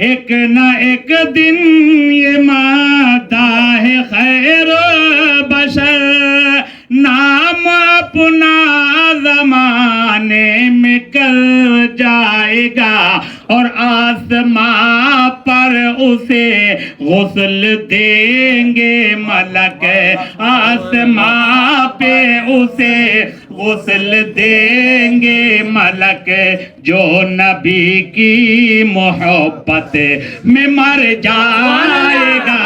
ایک نہ ایک دن یہ مادہ ہے خیر بشر، نام اپنا زمانے میں کر جائے گا، اور آسماں پر اسے غسل دیں گے ملک، آسماں پہ اسے غسل دیں گے ملک، جو نبی کی محبت میں مر جائے گا،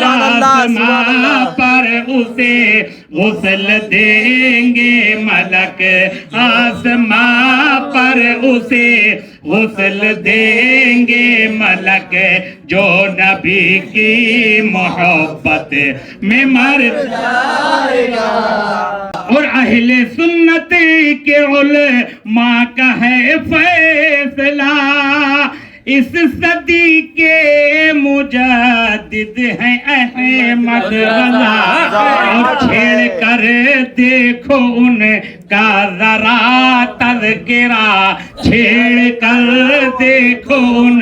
آسماں پر اسے غسل دیں گے ملک، آسماں پر اسے غسل دیں گے ملک، جو نبی کی محبت میں مر جائے گا۔ اور اہل سنت کے علماء کا ہے فیصلہ، اس صدی کے مجدد ہیں احمد رضا، اور چھیڑ کر دیکھو ان کا ذرا تذکرہ، چھیڑ کر دیکھو ان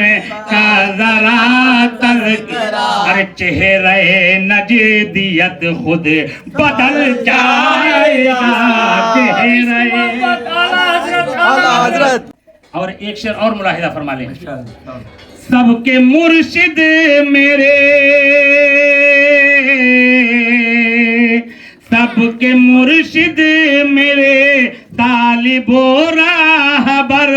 کا ذرا تذکرہ، ارے چہرے نجدیت خود بدل جائے گا، چہرے حضرت۔ اور ایک شعر اور ملاحظہ فرما لیں، سب کے مرشد میرے، سب کے مرشد میرے طالب و راہبر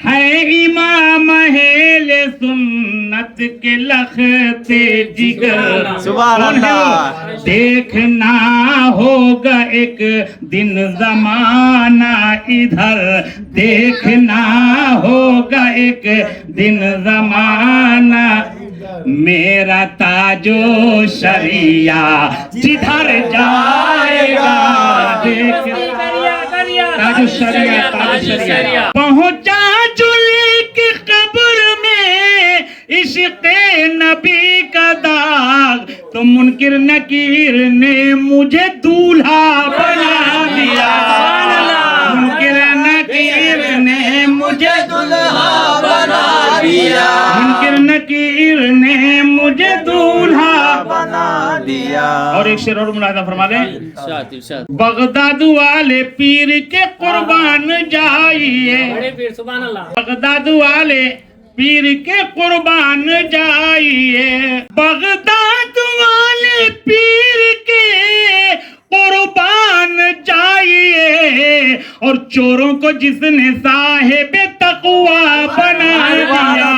ہے، امام اہل سنت کے لخت جگر، سبحان اللہ۔ دیکھنا ہوگا ایک دن زمانہ ادھر، دیکھنا ہوگا ایک دن زمانہ، میرا تاج و شریعہ جدھر جائے گا، تاج و شریعہ، تاج و شریعہ پہنچا جلی کی قبر میں عشق نبی کا داغ، تو منکر نکیر نے مجھے دولہا بنا دیا، منکر نکیر نے مجھے دولہا بنا دیا، منکر نکیر نے مجھے دولہا بنا دیا۔ اور ایک شعر اور ملاحظہ فرما لیں، بغداد والے پیر کے قربان جائیے، بغداد والے پیر کے قربان جائیے، بغداد والے پیر کے قربان جائیے، اور چوروں کو جس نے صاحب تقوی بنا دیا،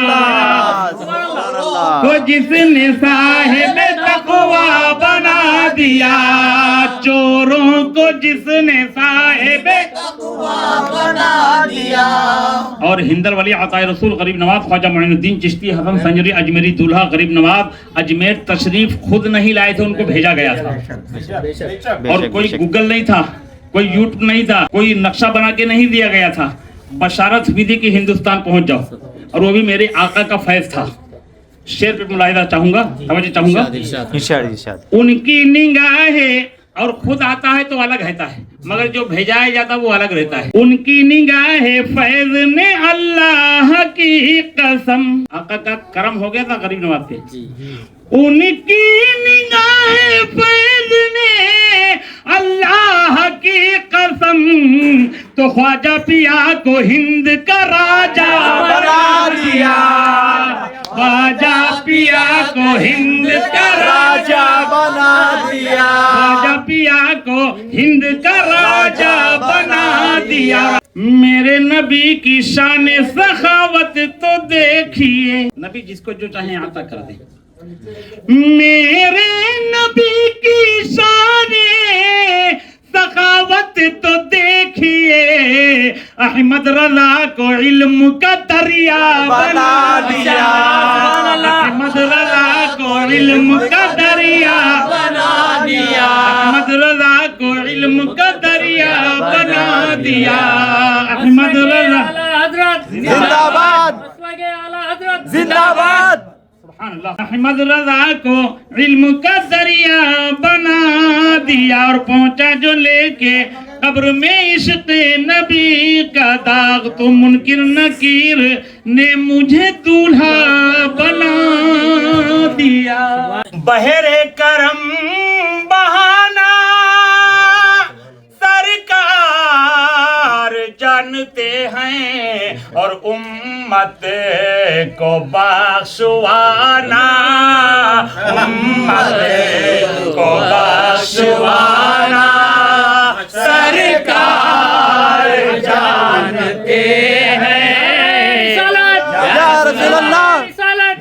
وہ جس نے صاحب تقوی بنا دیا، چوروں کو جس نے صاحب تقوی بنا دیا۔ اور ہندر ولی عطائے رسول غریب نواز خواجہ معین الدین چشتی حسن سنجری اجمیری دولہا غریب نواز اجمیر تشریف خود نہیں لائے تھے، ان کو بھیجا گیا تھا، اور کوئی گوگل نہیں تھا، کوئی یوٹیوب نہیں تھا، کوئی نقشہ بنا کے نہیں دیا گیا تھا، بشارت ہوئی تھی کہ ہندوستان پہنچ جاؤ، اور وہ بھی میرے آقا کا فیض تھا۔ شعر پہ ملاحظہ چاہوں گا، توجہ چاہوں گا، ان کی نگاہیں، اور خود آتا ہے تو الگ رہتا ہے، مگر جو بھیجایا جاتا وہ الگ رہتا ہے، ان کی نگاہیں فیض نے اللہ کی قسم، آقا کا کرم ہو گیا تھا غریب نواز پہ، ان کی نگاہیں فیض نے اللہ کی قسم، تو خواجہ پیا کو ہند کا راجہ بنا دیا، خواجہ پیا کو ہند کا راجہ بنا دیا، خواجہ پیا کو ہند کا راجہ بنا دیا۔ میرے نبی کی شان سخاوت تو دیکھیے، نبی جس کو جو چاہیں عطا کر دے، میرے نبی کی شان سخاوت تو دیکھیے، احمد رضا کو علم کا دریا بنا دیا، احمد رضا کو علم کا دریا بنا دیا، احمد رضا کو علم کا دریا بنا دیا، احمد رضا زندہ باد، زندہ باد، احمد رضا کو علم کا دریا بنا دیا، اور پہنچا جو لے کے قبر میں عشق نبی کا داغ، تو منکر نکیر نے مجھے دولہا بہرے کرم بہانا سرکار جانتے ہیں اور امت کو بخشوانا امت کو بخشوانا سرکار جانتے ہیں یا رسول اللہ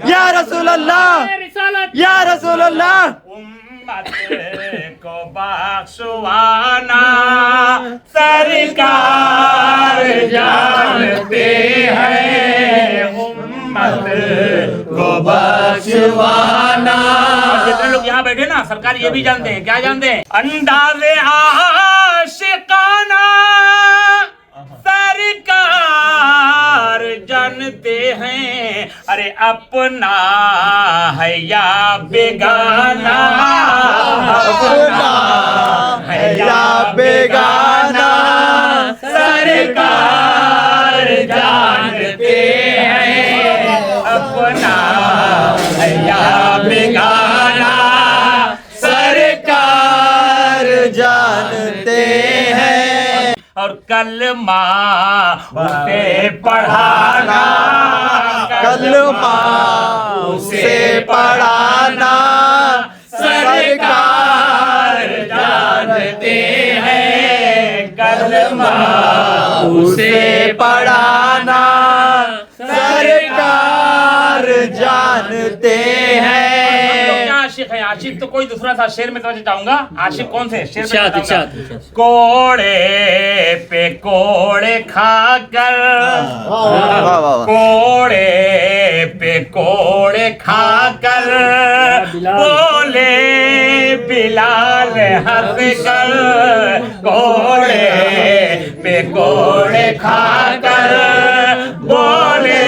یا رسول اللہ یا رسول اللہ امت کو بخشوانا سرکار جانتے ہیں امت کو بخشوانا. جتنے لوگ یہاں بیٹھے نا سرکار یہ بھی جانتے ہیں. کیا جانتے ہیں؟ انداز عاشقانہ سرکار جانتے ہیں. ارے اپنا ہے یا بیگانہ اپنا ہے یا بیگانہ سرکار جانتے ہیں اپنا ہے یا بیگانہ سرکار جانتے ہیں. اور کلمہ اسے پڑھانا کلمہ اسے پڑھانا سرکار جانتے ہیں کلمہ اسے پڑھانا سرکار جانتے ہیں. عاشق ہے. عاشق تو کوئی دوسرا تھا. شعر میں توجہ چاہوں گا. عاشق کون تھے؟ شعر میں بتاؤں گا. کوڑے پہ کوڑے کھا کر کوڑے پہ کوڑے کھا کر بولے بلال ہنس کر کوڑے پہ کوڑے کھا کر بولے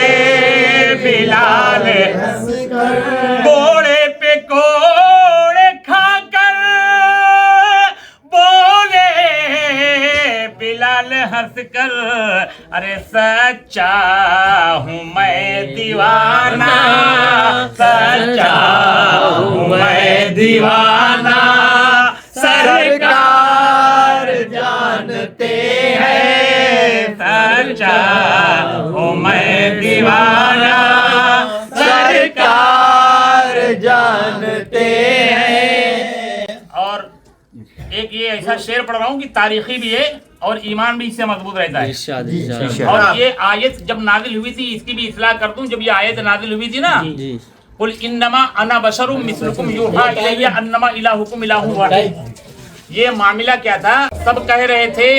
بلال ہنس کر کوڑے پہ کوڑے کھا کر بولے بلال ہنس کر ارے سچا ہوں میں دیوانہ سچا ہوں میں دیوانہ سرکار جانتے ہیں سچا ہوں میں دیوانہ سرکار جانتے ہیں. اور ایک یہ ایسا شعر پڑھ رہا ہوں کہ تاریخی بھی ہے اور ایمان بھی اس سے مضبوط رہتا ہے. اور یہ آیت جب نازل ہوئی تھی اس کی بھی اصلاح کر دوں. جب یہ آیت نازل ہوئی تھی نا قل انما انا بشر مثلکم یوحی الی انما الہکم الہ واحد. یہ معاملہ کیا تھا؟ سب کہہ رہے تھے.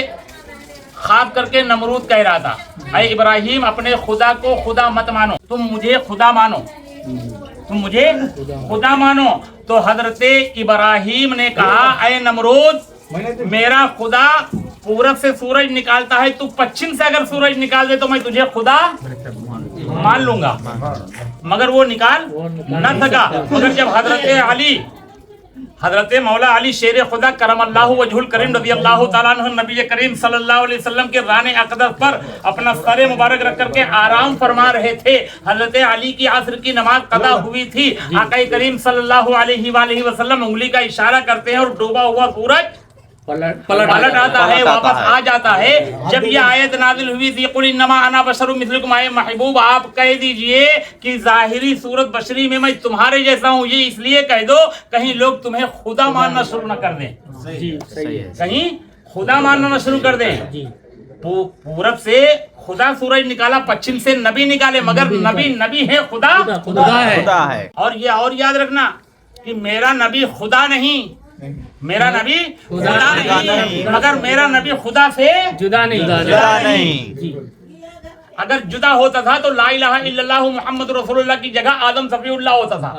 خواب کر کے نمرود کہہ رہا تھا اے ابراہیم اپنے خدا کو خدا مت مانو تم مجھے خدا مانو تم مجھے خدا مانو. تو حضرت ابراہیم نے کہا اے نمرود میرا خدا پورب سے سورج نکالتا ہے تو پچھم سے اگر سورج نکال دے تو میں تجھے خدا مان لوں گا. مگر وہ نکال نہ سکا. مگر جب حضرت مولا علی شیر خدا کرم اللہ وجہ الکریم رضی اللہ تعالیٰ عنہ نبی کریم صلی اللہ علیہ وسلم کے ران اقدس پر اپنا سر مبارک رکھ کر کے آرام فرما رہے تھے. حضرت علی کی عصر کی نماز قضا ہوئی تھی. آقا کریم صلی اللہ علیہ وآلہ وسلم انگلی کا اشارہ کرتے ہیں اور ڈوبا ہوا سورج پلٹ آتا ہے واپس آ جاتا ہے. جب یہ آیت نازل ہوئی تھی قل انما انا بشر مثلکم اے محبوب آپ کہہ دیجئے کہ ظاہری صورت بشری میں تمہارے جیسا ہوں. یہ اس لیے کہہ دو کہیں لوگ تمہیں خدا ماننا شروع نہ کر دیں. کہیں خدا ماننا نہ شروع کر دیں. پورب سے خدا سورج نکالا پچھم سے نبی نکالے مگر نبی ہے خدا ہے. اور یہ اور یاد رکھنا کہ میرا نبی خدا نہیں میرا نبی خدا نہیں مگر میرا نبی خدا سے جدا نہیں. اگر جدا ہوتا تھا تو لا الہ الا اللہ محمد رسول اللہ کی جگہ آدم صفی اللہ ہوتا تھا,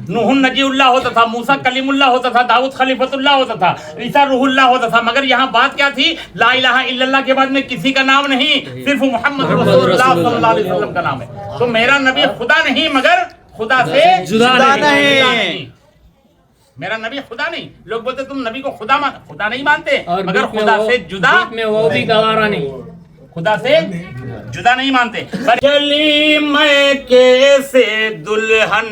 نوح نجی اللہ ہوتا تھا, موسیٰ کلیم اللہ ہوتا تھا, داؤد خلیفۃ اللہ ہوتا تھا, عیسیٰ روح اللہ ہوتا تھا. مگر یہاں بات کیا تھی؟ لا الہ الا اللہ کے بعد میں کسی کا نام نہیں, صرف محمد رسول اللہ صلی اللہ علیہ وسلم کا نام ہے. تو میرا نبی خدا نہیں مگر خدا سے جدا نہیں. میرا نبی خدا نہیں. لوگ بولتے تم نبی کو خدا نہیں مانتے مگر خدا سے جدا میں وہ بھی گوارا نہیں, خدا سے جدا نہیں مانتے. چلی میں کیسے دلہن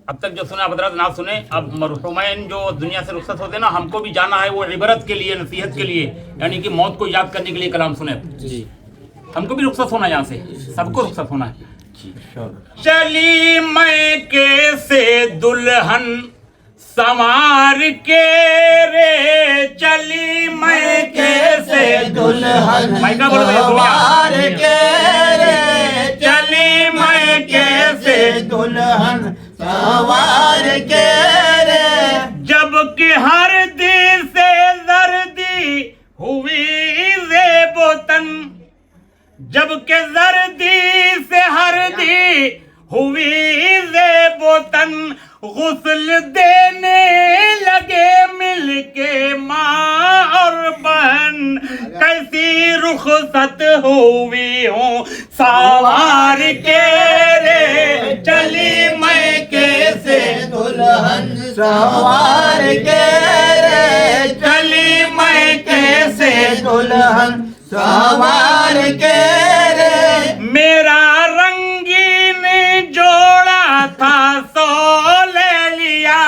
اب تک جو سنے آپ حضرات نہ سنے. اب مرحومین جو دنیا سے رخصت ہوتے ہیں نا, ہم کو بھی جانا ہے وہ عبرت کے لیے, نصیحت کے لیے, یعنی کہ موت کو یاد کرنے کے لیے کلام سنے. ہم کو بھی رخصت ہونا, یہاں سے سب کو رخصت ہونا ہے. چلی میں کیسے دلہن سنوار کے رے, چلی میں کیسے دلہن مائکہ بولو بھیا, سنوار کے رے, چلی میں کیسے دلہن سنوار کے رے, جب کہ ہر دل سے زردی ہوئی زیب و تن, جب کہ زردی سے ہر دی ہوئی زیب و تن, غسل دینے لگے مل کے ماں اور بہن, کیسی رخصت ہوئی ہوں سوار کے رے, چلی میں کیسے دلہن سنوار کے رے, چلی میں کیسے دلہن سنوار کے رے, میرا رنگین جوڑا تھا سو لے لیا,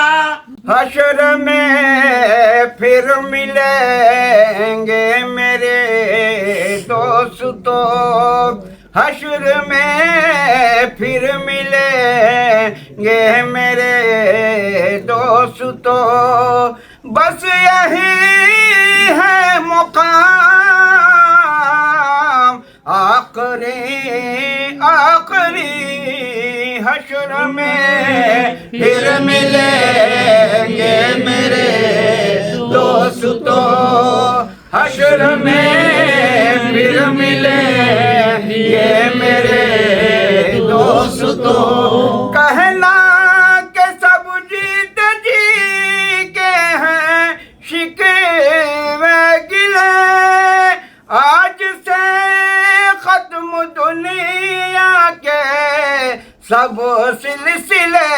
حشر میں پھر ملیں گے میرے دوستو, حشر میں پھر ملیں گے میرے دوستو, بس یہی ہے مقام آخری آخری, حشر میں پھر ملیں گے میرے دوستو, حشر میں پھر ملیں گے میرے دوستو, کہنا کہ سب جیت جی کے ہیں شکوے گلے, آج سے ختم دنیا کے سب سلسلے,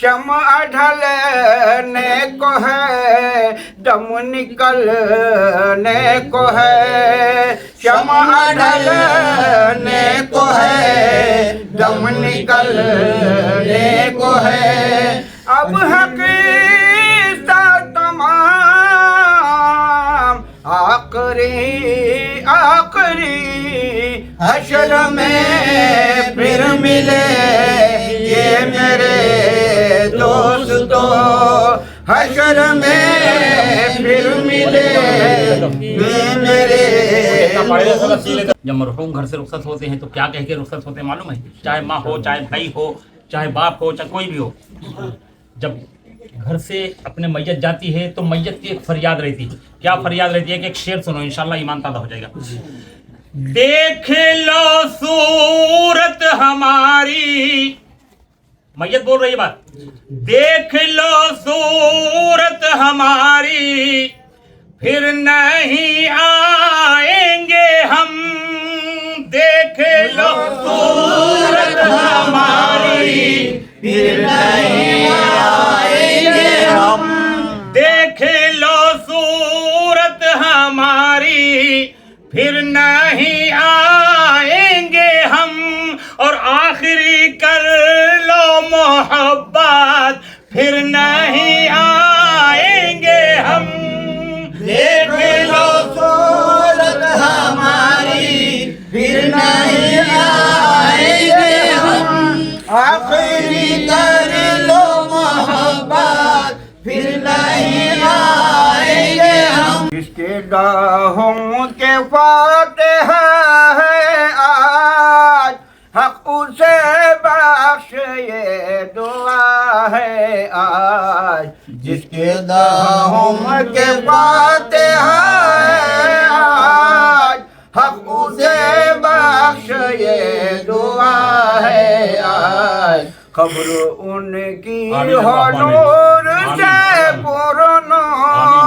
شمع ڈھلنے کو ہے دم نکلنے کو ہے, شمع ڈھلنے کو ہے دم نکلنے کو ہے, اب حقیقت تمام آخری آخری, حشر میں پھر ملے یہ میرے دوستو, حشر میں پھر ملے یہ میرے. جب مرحوم گھر سے رخصت ہوتے ہیں تو کیا کہہ کے رخصت ہوتے ہیں معلوم ہے؟ چاہے ماں ہو, چاہے بھائی ہو, چاہے باپ ہو, چاہے کوئی بھی ہو, جب گھر سے اپنے میت جاتی ہے تو میت کی ایک فریاد رہتی ہے. کیا فریاد رہتی ہے؟ کہ ایک شعر سنو, انشاءاللہ ایمان تازہ ہو جائے گا. دیکھ لو صورت ہماری, میت بول رہی ہے بات, دیکھ لو صورت ہماری, پھر نہیں آئیں گے ہم, دیکھ لو صورت ہماری, پھر نہیں آئیں گے ہم, دیکھ لو صورت ہماری, پھر نہیں آئیں گے ہم, اور آخری کر لو محبت, پھر نہیں آئیں گے ہم, دیکھ لو صورت ہماری, پھر نہیں آئیں گے ہم, آخری کر لو محبت, پھر نہیں آئیں گے ہم, جس کے گاہوں کے فاتح ہے آج, حق اسے بخش یہ دعا ہے آج, جس کے گاہوں کے فاتح ہے آج, حق اسے بخش یہ دعا ہے آج, خبر ان کی ہو نور سے پرنور,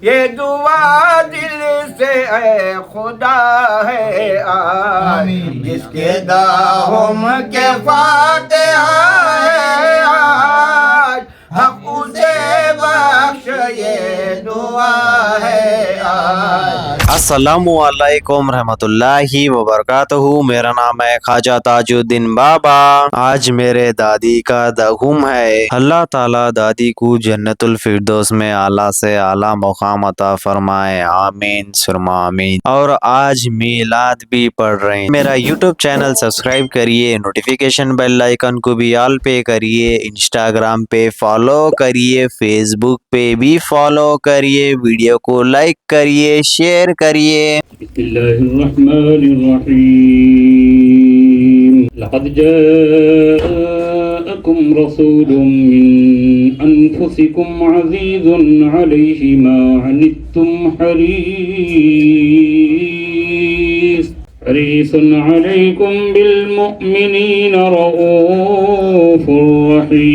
یہ دعا دل سے اے خدا ہے آج, جس کے داہم کے فاتحہ ہے آج, حق اسے بخش یہ دعا ہے آج. السلام علیکم رحمۃ اللہ وبرکاتہ. میرا نام ہے خواجہ تاج الدین بابا. آج میرے دادی کا دغم ہے. اللہ تعالیٰ دادی کو جنت الفردوس میں اعلیٰ سے اعلیٰ مقام عطا فرمائے. آمین ثم آمین. اور آج میلاد بھی پڑھ رہے ہیں. میرا یوٹیوب چینل سبسکرائب کریے, نوٹیفیکیشن بیل آئیکن کو بھی آل پہ کریے, انسٹاگرام پہ فالو کریے, فیس بک پہ بھی فالو کریے, ویڈیو کو لائک کریے, شیئر کریے. بسم الله الرحمن الرحيم. لقد جاءكم رسول من أنفسكم عزيز عليه ما عنتم حريص عليكم بالمؤمنين رؤوف رحيم.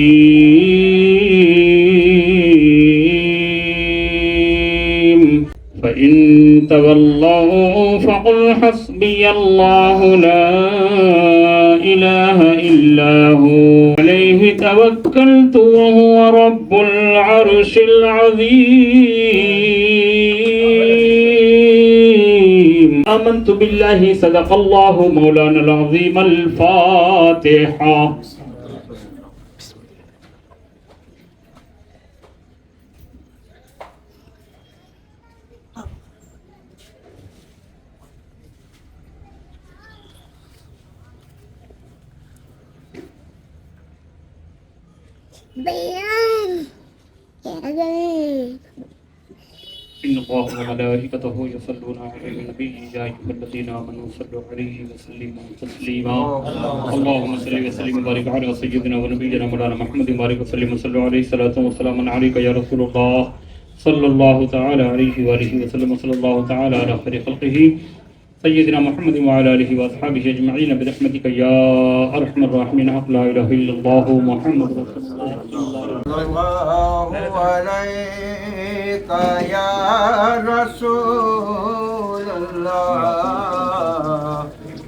فإن تولوا فقل حسبي الله لا إله إلا هو عليه توكلت وهو رب العرش العظيم. آمنت بالله صدق الله مولانا العظيم. الفاتحة. بيان يا رجل. إن الله وملائكته يصلون على النبي يا أيها الذين آمنوا صلوا عليه وسلموا تسليما. اللهم صل وسلم وبارك على سيدنا ونبينا مولانا محمد وبارك وسلم وصلوا عليه صلاة وسلاما عليك يا رسول الله صلى الله تعالى عليه وآله وسلم. صلى الله تعالى على خير خلقه سيدنا محمد وعلى آله وأصحابه أجمعين برحمتك يا أرحم الراحمين. حق لا إله إلا الله محمد رسول الله. الله عليك يا رسول الله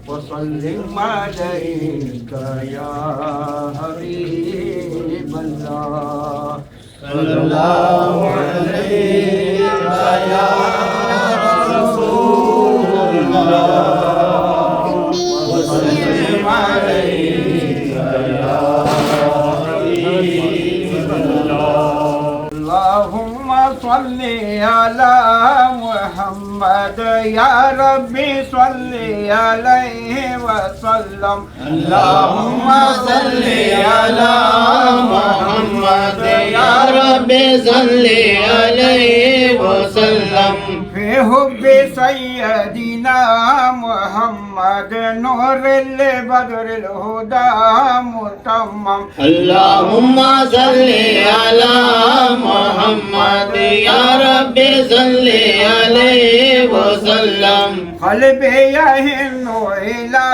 وسلم عليك يا حبيب الله. صلى الله عليك يا رسول الله وسلم عليك يا اللهم صل على محمد يا ربي صل عليه وسلم. اللهم صل على محمد يا ربي صل عليه وسلم. في حب سيدنا محمد نور البدر الهدى متمم. اللهم صل على محمد يا ربي صل عليه وسلم. قلبي يهن إلى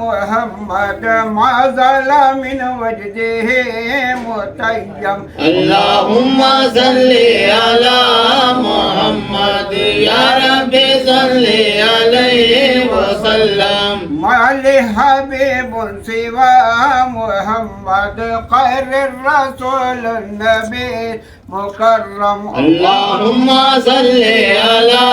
محمد ما زال من وجده متيم. اللهم صل على محمد يا ربي صل عليه وسلم. ما لي حبيب سوى محمد خير الرسول النبي مكرم. اللهم صل على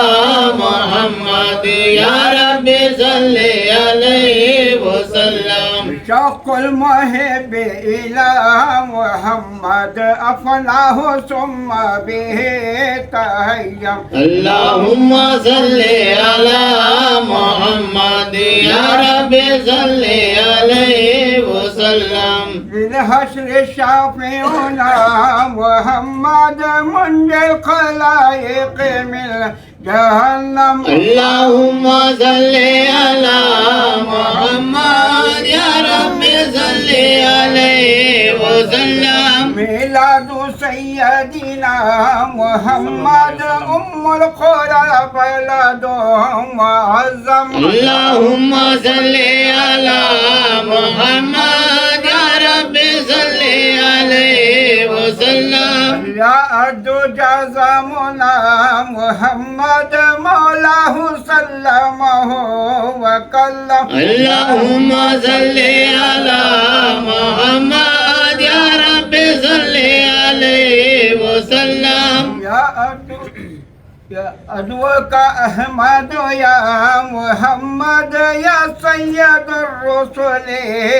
محمد يا ربي صل عليه وسلم. شوق المحب إلى محمد أفناه ثم به تهيم. اللهم صل على محمد يا ربي صل عليه وسلم. بالحشر شافعنا محمد منجي الخلائق من جهنم. اللهم صل على محمد يا ربي صل عليه وسلم. ميلاد سيدنا محمد أم القرى بلد معظم. اللهم صل على محمد يا ربي صل عليه وسلم. يا أرض جزمنا محمد مولاه سلمه وكلم. اللهم صل على محمد يا ربي صل عليه وسلم. يا أرض يا أدوك أحمد يا محمد يا سيد الرسل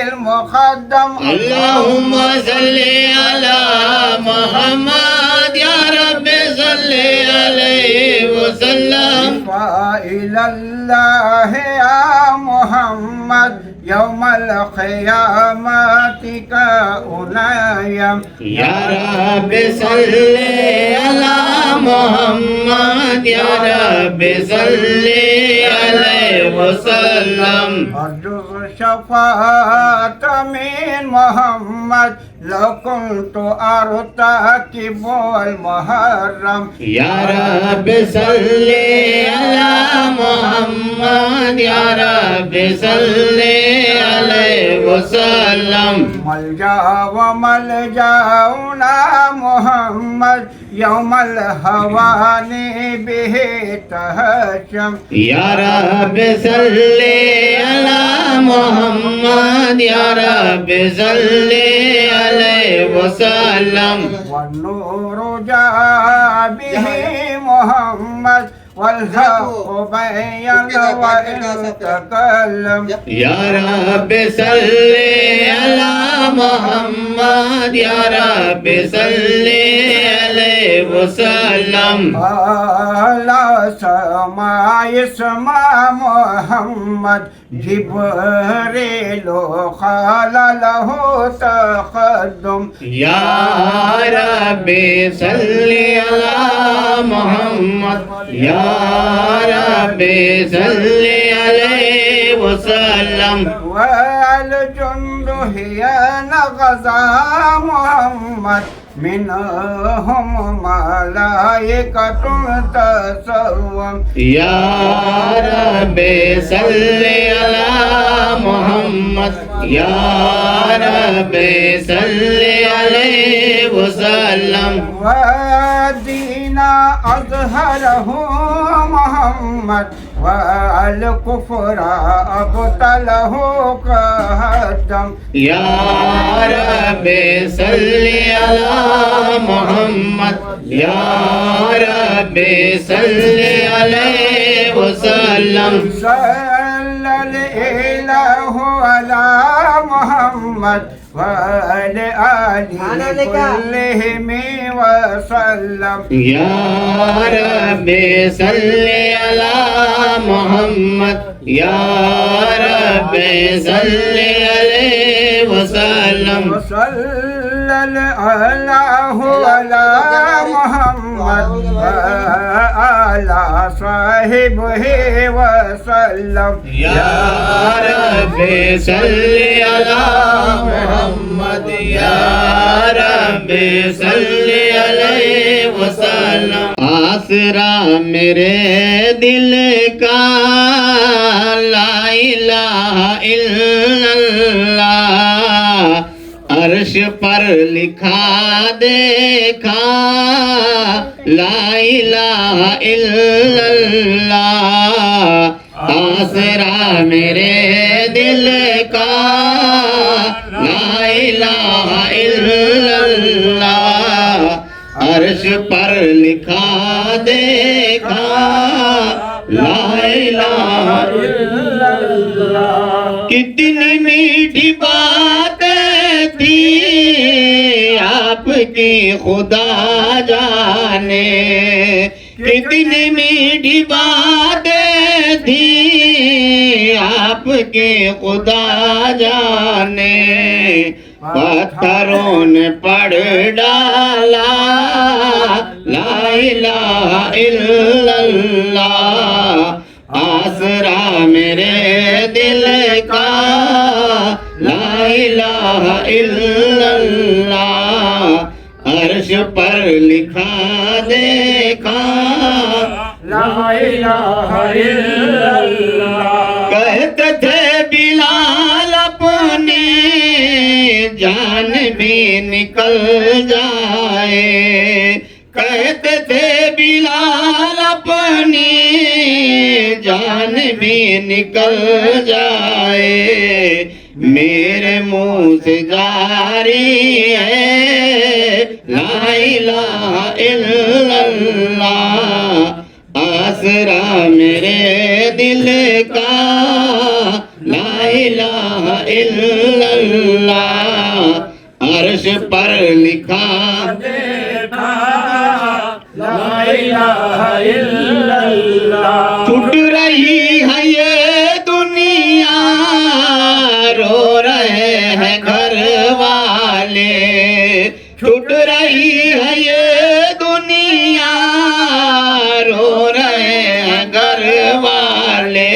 المقدم اللهم صل على محمد يا رب صل عليه وسلم وإلى الله يا محمد يوم القيامة كأنايم يا رب صل على محمد يا رب صل عليه وسلم أرجو الشفاعة من محمد لو كنت أرتكب المحرم يا رب صل على محمد يا رب صل عليه وسلم ملجأ وملجأنا محمد يوم الهوان به تهشم يا رب صل على محمد يا رب صل عليه وسلم والنور جاء به محمد والحق بين وإن تكلم يا رب صل على محمد يا رب صل عليه وسلم على سماء اسمع محمد جبريل قال له تقدم يا رب صل على محمد يا رب صل عليه وسلم والجند هي نغزى محمد منهم ملائكة تسوم يا رب صل على محمد يا رب صل عليه وسلم والدين أظهره محمد والكفر أبطله قدم يا رب صل على محمد يا رب صل عليه وسلم صلى الإله على محمد وعلى آله كلهم وسلم يا رب صل على محمد يا رب صل عليه وسلم وصلى الإله على محمد وعلى صاحبه وسلم يا رب صل على محمد يا رب صل عليه وسلم آسرا میرے دل کا لا الہ الا اللہ عرش پر لکھا دیکھا لا الہ الا اللہ آسرا میرے دل کا لا الہ الا اللہ عرش پر لکھا دیکھا لا الہ الا اللہ کتنی میٹھی باتیں تھی آپ کی خدا جانے کتنی میٹھی باتیں تھی آپ کی خدا جانے پتھروں نے پڑھ ڈالا لا الہ الا اللہ آسرا میرے دل کا لا الہ الا اللہ عرش پر لکھا دیکھا لا الہ الا اللہ کہتے تھے بلال اپنی جان بھی نکل جائے کہتے تھے بلال اپنی جان بھی نکل جائے میرے منہ سے جاری ہے لا الہ الا اللہ اللہ عرش پر لکھا دیکھا لا الہ الا اللہ چھٹ رہی ہے یہ دنیا رو رہے ہیں گھر والے چھٹ رہی ہے یہ دنیا رو رہے ہیں گھر والے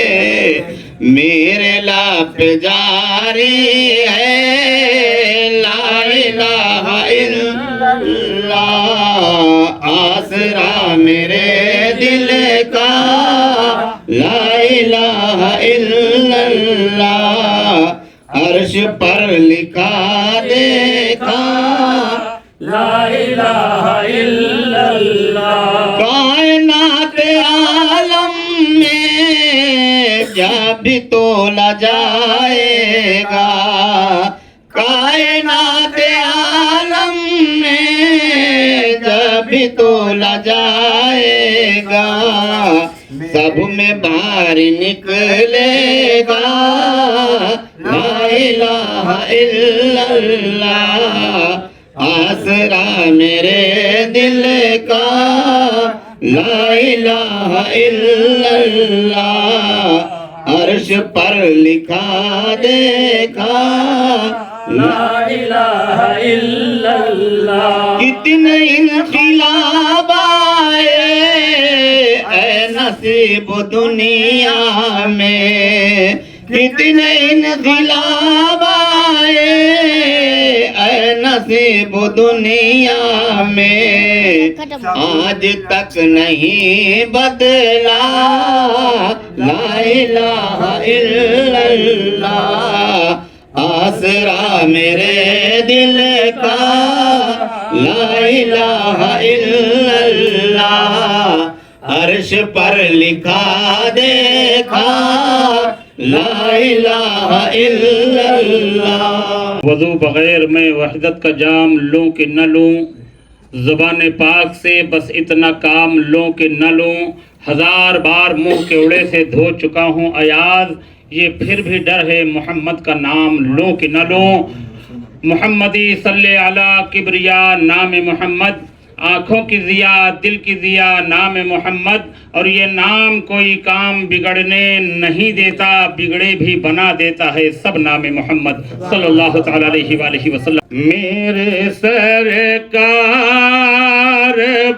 میرے لب جاری ہے لا الہ الا اللہ آسرا میرے دل کا لا الہ الا اللہ عرش پر لکھا دیکھا لا الہ الا اللہ کائنات عالم میں جب تولا جائے گا کائنات عالم میں جب تولا جائے گا سب میں باہر نکلے گا لا الہ الا اللہ آسرا میرے دل کا لا الہ الا اللہ عرش پر لکھا دیکھا لا الہ الا اللہ کتنے انقلاب آئے اے نصیب دنیا میں کتنے انقلاب آئے اے نصیب دنیا میں آج تک نہیں بدلا لا الہ الا اللہ آسرا میرے دل کا لا الہ الا اللہ عرش پر لکھا دیکھا لا الہ الا اللہ وضو بغیر میں وحدت کا جام لوں کہ نہ لوں زبان پاک سے بس اتنا کام لوں کہ نہ لوں ہزار بار منہ کے اڑے سے دھو چکا ہوں ایاز یہ پھر بھی ڈر ہے محمد کا نام لوں کہ نہ لوں محمدی صلی علی کبریا نام محمد آنکھوں کی ضیا دل کی ضیا نام محمد اور یہ نام کوئی کام بگڑنے نہیں دیتا بگڑے بھی بنا دیتا ہے سب نام محمد صلی اللہ تعالی علیہ وآلہ وسلم میرے سرکار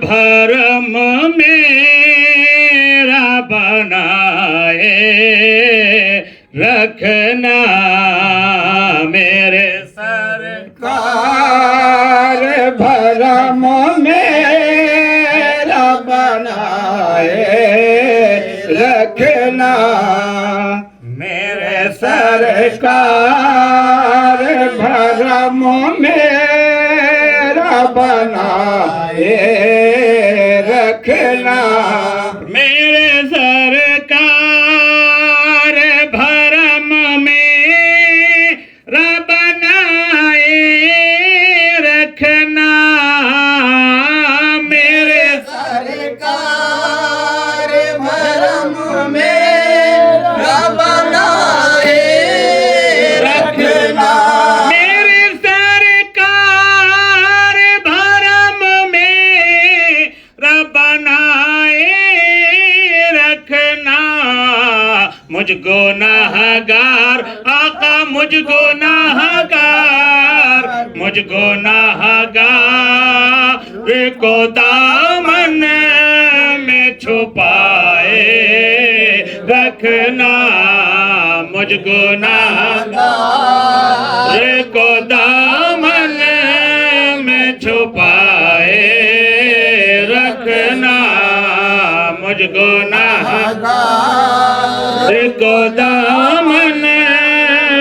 بھرم میرا بنائے رکھنا میرے کار بھرم میرا بنائے رکھنا میرے سرکار بھرم میرا بنائے رکھنا میرے سرکار بھرم میرا بنائے رکھنا میرے سرکار بھرم میرا بنائے رکھنا میرے سرکار بھرم میرا بنائے رکھنا مجھ گناہگار آقا مجھ گناہگار مجھ گناہگار کو دامن میں چھپائے رکھنا مجھ گناہگار کو دامن میں چھپائے رکھنا مجھ گناہگار کو دامن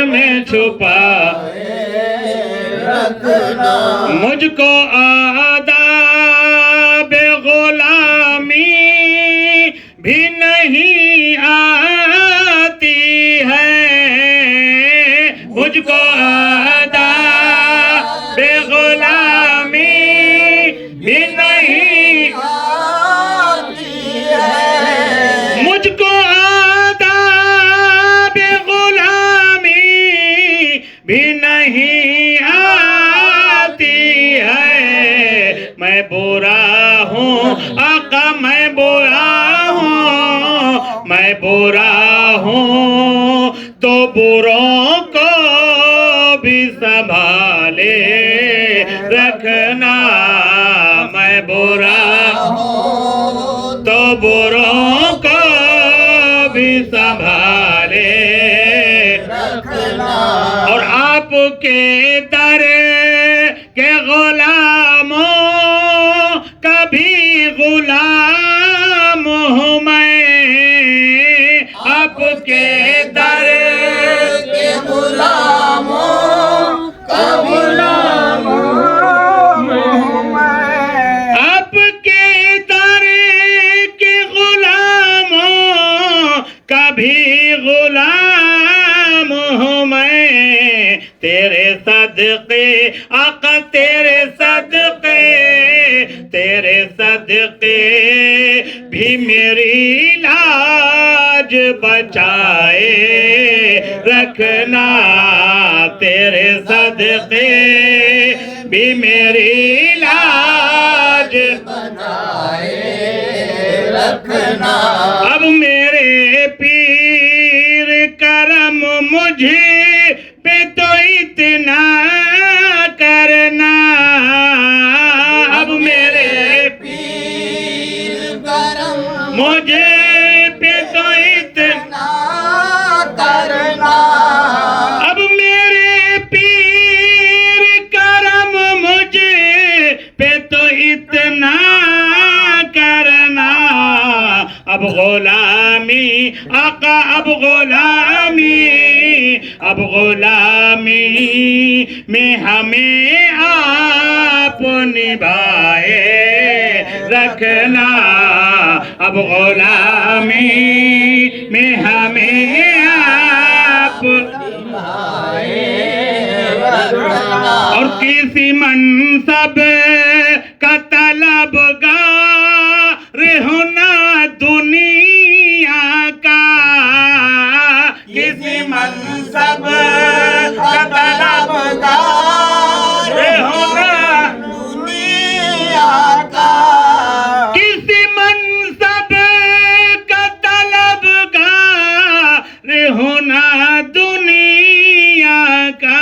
میں چھپا مجھ کو آداب غلامی بھی نہیں آتی ہے مجھ کو آداب غلامی بھی نہیں مجھ کو آداب غلامی بھی نہیں نہیں آتی ہے. میں برا ہوں آقا میں برا ہوں, میں برا ہوں تو بروں کو بھی سنبھالے رکھنا. میں برا ہوں تو بروں کو بھی سنبھالے رکھنا. اور آپ کے در کے غلاموں کبھی غلام ہوں میں. آپ کے در کے غلاموں کا غلام ہوں میں. آپ کے در کے غلاموں کا بھی غلام ہوں میں. تیرے صدقے آقا تیرے صدقے, تیرے صدقے بھی میری لاج بچائے رکھنا. تیرے صدقے بھی میری لاج بچائے رکھنا. اب میرے پیر کرم مجھے پہ تو اتنا کرنا. اب میرے پیر کرم مجھے پہ تو اتنا کرنا. اب میرے پیر کرم مجھے پہ تو اتنا کرنا. اب غلامی آقا اب غلامی, اب غلامی میں ہمیں آپ نبھائے رکھنا. اب غلامی میں ہمیں آپ نبھائے رکھنا. اور کسی منصب کا طلبگار ہونا دنیا کا, کسی منصب کا طلبگار ہونا دنیا کا, کسی منصب کا طلبگار ہونا دنیا کا.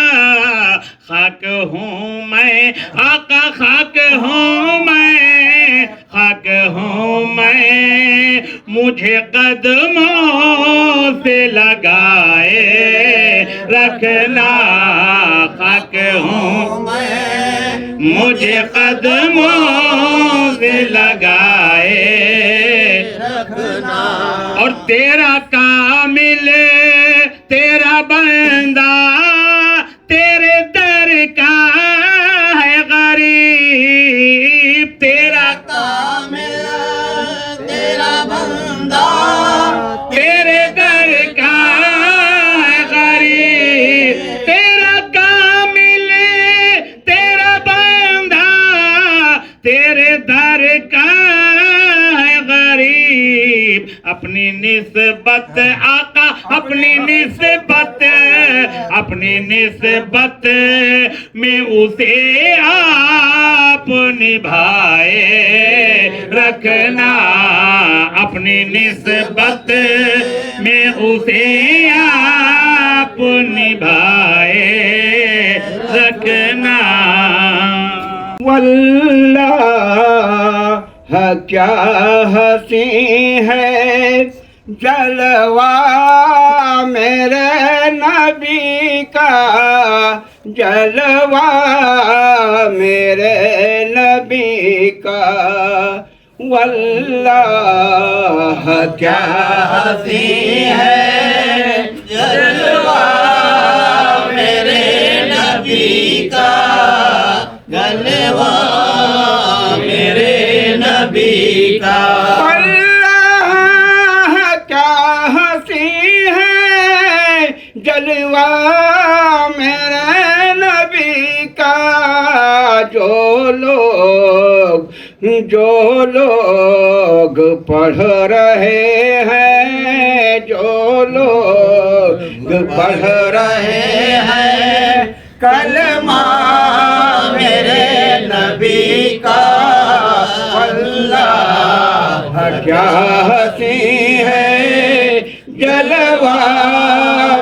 خاک ہوں میں آقا خاک ہوں میں, خاک ہوں میں مجھے قدموں سے لگائے رکھنا. خاک ہوں میں مجھے قدموں سے لگائے رکھنا. اور تیرا کامل تیرا بندہ تیرے در کا ہے غریب. تیرا کامل تیرا بندہ تیرے در کا ہے غریب. تیرا کامل تیرا بندہ تیرے در کا ہے غریب. اپنی نسبت آقا اپنی نسبت, اپنی نسبت میں اسے آپ نبھائے رکھنا. اپنی نسبت میں اسے آپ نبھائے رکھنا. واللہ کیا ہنسی ہے جلوہ میرے نبی کا, جلوہ میرے نبی کا. واللہ کیا ہنسی ہے جلوہ میرے نبی کا, جلوہ میرے نبی کا. جلوہ میرے نبی کا. جو لوگ پڑھ رہے ہیں, جو لوگ پڑھ رہے ہیں کلمہ میرے نبی کا واللہ کیا حسین ہے جلوہ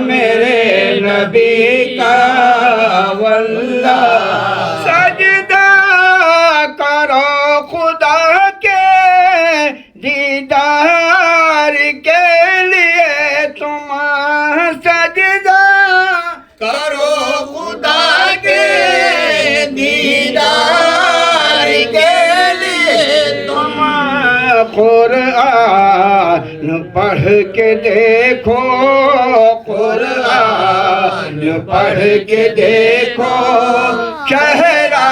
میرے نبی کا واللہ سجدہ کرو خدا کے دیدار کے لیے تم سجدہ کرو خدا کے دیدار کے لیے تم قرآن پڑھ کے دیکھو قرآن پڑھ کے دیکھو چہرہ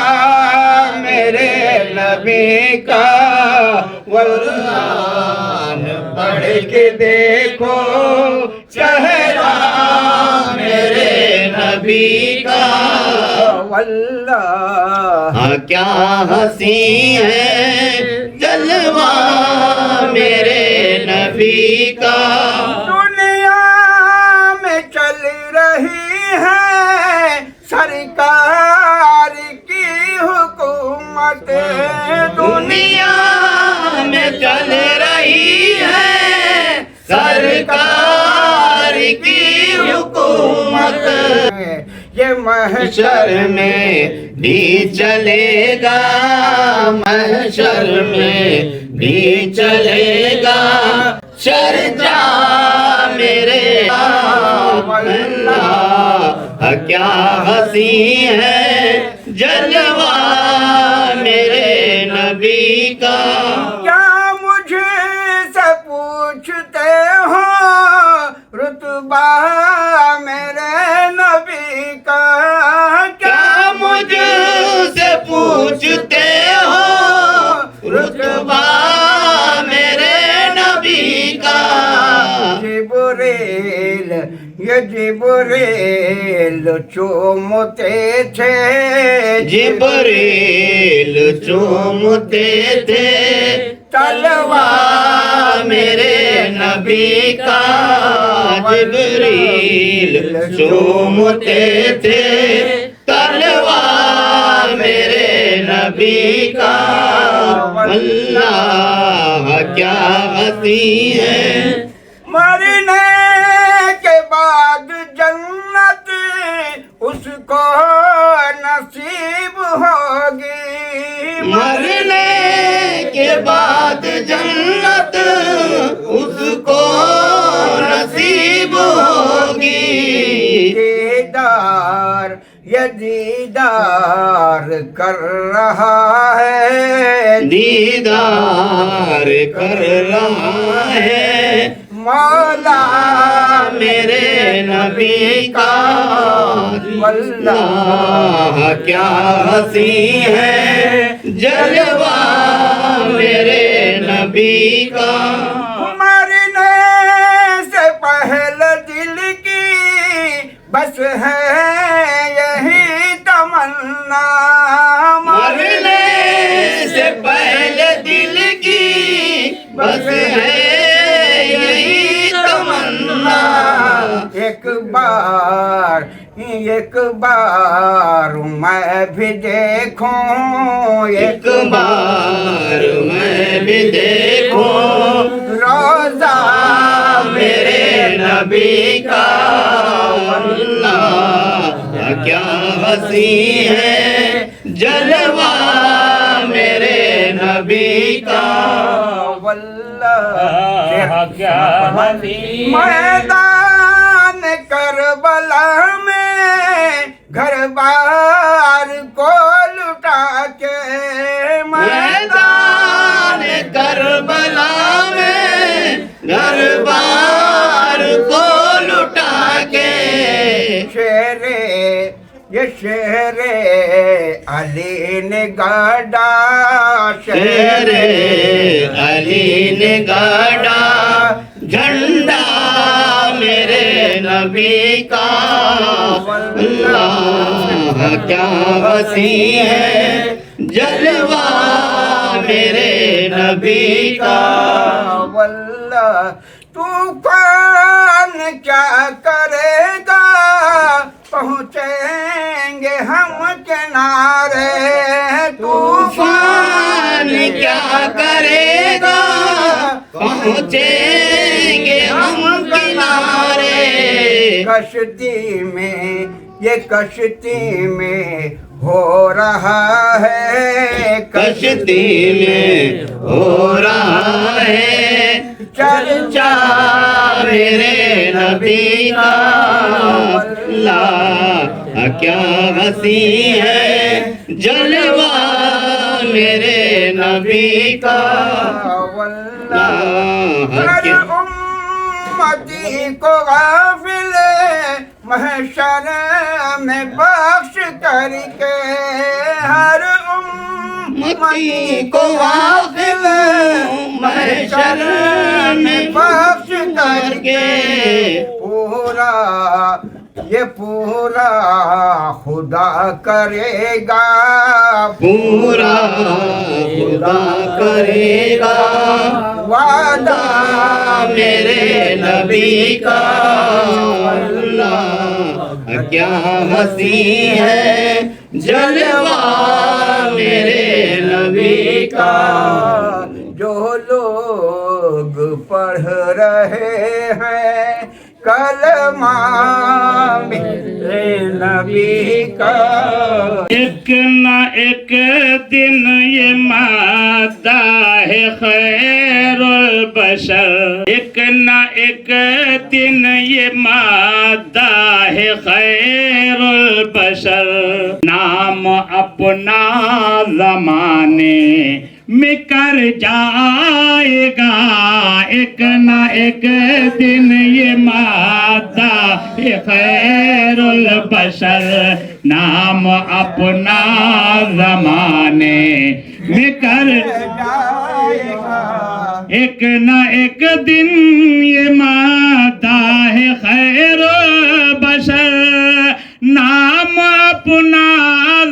میرے نبی کا قرآن پڑھ کے دیکھو چہرہ میرے نبی کا واللہ کیا حسین ہے جلوہ میرے نبی کا دنیا میں چل رہی ہے سرکار کی حکومت دنیا میں چل رہی ہے سرکار کی حکومت یہ محشر میں بھی چلے گا محشر میں بھی چلے گا چرچا میرے اللہ کیا حسین ہے جلوہ میرے نبی کا کیا مجھے سے پوچھتے ہو رتبہ میرے نبی کا کیا مجھے سے پوچھتے ہو رتبہ میرے نبی کا جبریل یہ جبریل چومتے تھے جبریل چومتے تھے تلوہ میرے نبی کا جبریل چومتے تھے تلوہ میرے نبی کا اللہ کیا حسین ہے مرنے کے بعد جنت اس کو نصیب ہوگی مرنے کے بعد جنت اس کو نصیب ہوگی دیدار یہ دیدار کر رہا ہے دیدار کر رہا ہے مولا میرے نبی کا واللہ کیا حسین ہے جلوہ میرے نبی کا مرنے سے پہلے دل کی بس ہے یہی تمنا مرنے سے پہلے دل کی بس ہے ایک بار میں بھی دیکھوں ایک بار میں بھی دیکھوں روزہ میرے نبی کا اللہ کیا حسین ہے جلوہ میرے نبی کا واللہ کیا حسین میدان کربلا میں گھر بار کو لٹا کے میدان کربلا میں گھر بار کو لٹا کے یہ شیر علی نے گاڑا شیر علی نے گاڑا جھنڈا میرے نبی کا اللہ کیا حسین ہے جلوہ میرے نبی کا واللہ طوفان کیا کرے گا پہنچیں پہنچیں گے ہم کنارے طوفان کیا کرے گا پہنچیں گے ہم کنارے کشتی میں یہ کشتی میں ہو رہا ہے کشتی میں ہو رہا ہے چرچا میرے نبی کا اللہ کیا ہنسی ہے جلوہ میرے نبی کا اللہ ہر امتی کو غافل محشر میں بخش کر کے ہر امتی کو غافل محشر میں بخش کر کے یہ پورا خدا کرے گا پورا خدا کرے گا وعدہ میرے نبی کا اللہ کیا ہنسی ہے جلوہ میرے نبی کا جو لوگ پڑھ رہے ہیں کلمہ میرے نبی کا ایک نہ ایک دن یہ مادہ ہے خیر البشر ایک نہ ایک دن یہ مادہ ہے خیر البشر نام اپنا زمانے میں کر جائے گا ایک نہ ایک دن یہ مادہ خیر البشر نام اپنا زمانے میں کر جائے گا ایک نہ ایک دن یہ مادہ ہے خیر البشر نام اپنا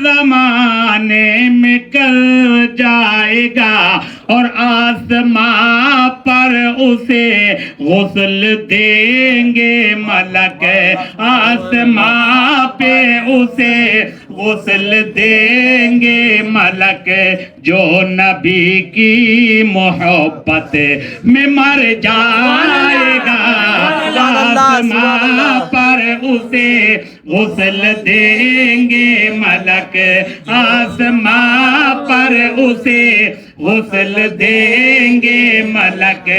زمانے میں کر جائے گا اور آسماں پر اسے غسل دیں گے ملک آسماں پہ اسے غسل دیں گے ملک جو نبی کی محبت میں مر جائے گا آسماں پر اسے غسل دیں گے ملک آسماں پر اسے غسل دیں گے ملک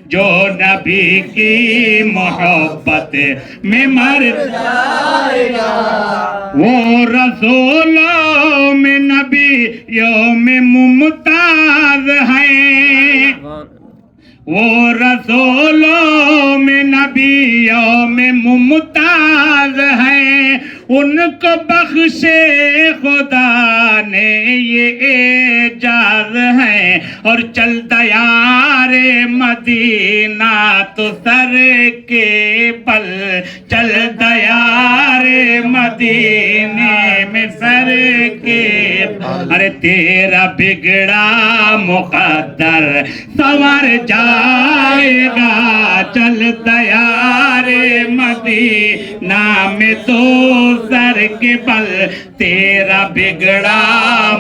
جو نبی کی محبت میں مر جائے گا وہ رسولوں میں نبی یوم ممتاز ہیں وہ رسولوں میں نبی یوم ممتاز ہیں ان کو بخشے خدا نے یہ اعجاز ہے اور چل دیار مدینہ تو سر کے بل چل دیار مدینے میں سر کے ارے تیرا بگڑا مقدر سنور جائے گا چل دیار مدینہ میں تو سر کے بل تیرا بگڑا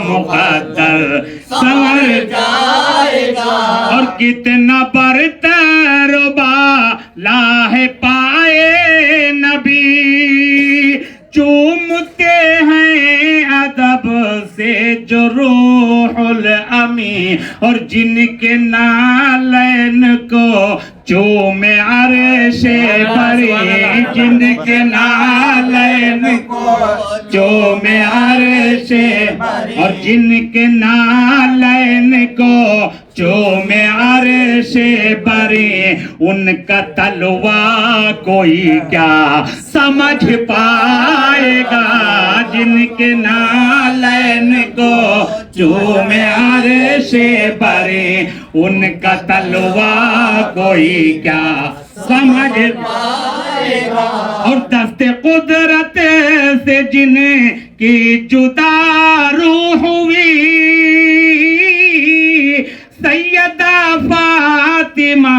مقدر سنور جائے گا اور کتنا برتر بالا ہے پائے نبی چومتے ہیں ادب سے جو روح الامی اور جن کے نالین کو چومے عرش بری جن کے نالین کو چومے عرش اور جن کے نالین کو چومے عرش بری ان کا تلوا کوئی کیا سمجھ پائے گا جن کے نالین کو چومے عرش بری ان کا تلوا کوئی کیا سمجھ پائے گا اور دست قدرت سے جن کی جدا روح ہوئی سیدہ فاطمہ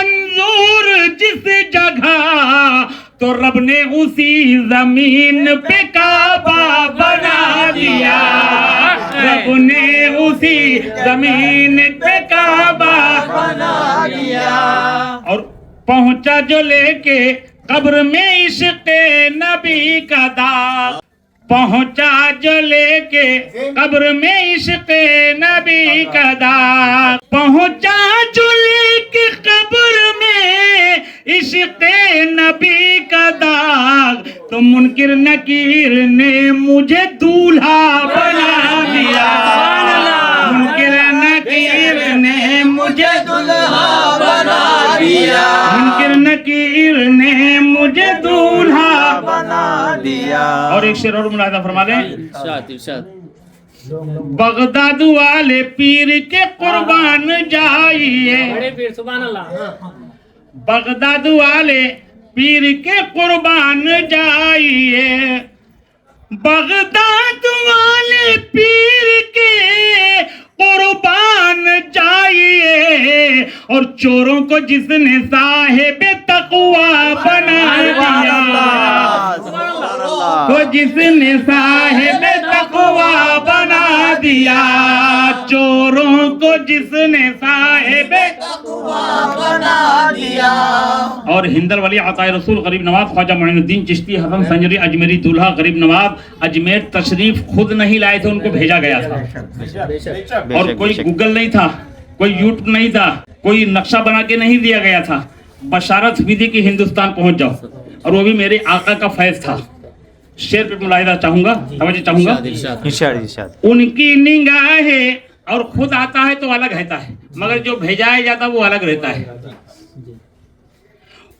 منظور جس جگہ تو رب نے اسی زمین پہ کعبہ بنا دیا، رب نے اسی زمین پہ کعبہ بنا دیا۔ اور پہنچا جو لے کے قبر میں عشق نبی کا داغ، پہنچا جو لے کے قبر میں عشق نبی کا داغ، پہنچا جو لے کے قبر میں عشق نبی کا داغ، تو منکر نکیر نے مجھے دولہا بنا دیا، منکر نکیر نے مجھے دولہا بنا دیا، منکر نکیر نے مجھے دولہا بنا دیا۔ اور ایک شعر اور ملاحظہ فرما لیں، بغداد والے پیر کے قربان جائیے، بغداد والے پیر کے قربان جائیے، بغداد والے پیر کے قربان جائیے، اور چوروں کو جس نے صاحب تقوی بنا دیا، کو جس نے صاحب تقوی بنا دیا، چوروں کو جس نے صاحب تقوی بنا دیا۔ اور ہندل ولی عطا رسول غریب نواز خواجہ معین الدین چشتی حسن سنجری اجمیری دولہا غریب نواز اجمیر تشریف خود نہیں لائے تھے، ان کو بھیجا گیا تھا، اور کوئی گوگل نہیں تھا، کوئی یوٹیوب نہیں تھا، کوئی نقشہ بنا کے نہیں دیا گیا تھا، بشارت ہوئی تھی کہ ہندوستان پہنچ جاؤ، اور وہ بھی میرے آقا کا فیض تھا۔ شعر پہ ملاحظہ چاہوں گا، توجہ چاہوں گا۔ ان کی نگاہیں، اور خود آتا ہے تو الگ رہتا ہے، مگر جو بھیجایا جاتا وہ الگ رہتا ہے۔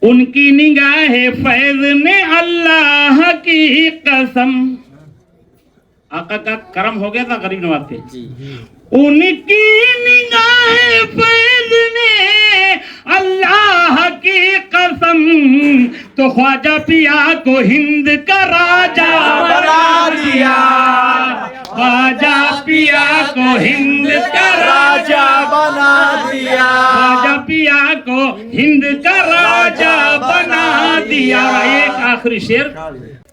ان کی نگاہ فیض نے اللہ کی قسم، آقا کا کرم ہو گیا تھا غریب نواز پہ، ان کی نگاہ فیض نے اللہ کی قسم، تو خواجہ پیا کو ہند کا راجہ بنا دیا، خواجہ پیا کو ہند کا راجہ بنا دیا، خواجہ پیا کو ہند کا راجہ بنا دیا۔ ایک آخری شعر،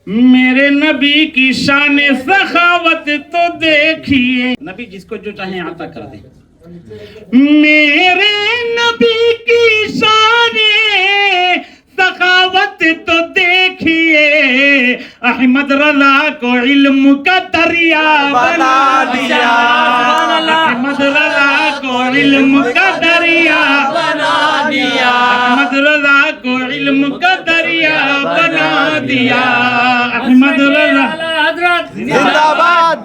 میرے نبی کی شان سخاوت تو دیکھیے، نبی جس کو جو چاہیں عطا کر دے، میرے نبی کی شان سخاوت تو دیکھیے، احمد رضا کو علم کا دریا بنا دیا، احمد رضا کو علم کا دریا بنا دیا، احمد رضا کو علم کا دریا بنا دیا، احمد رضا زندہ باد،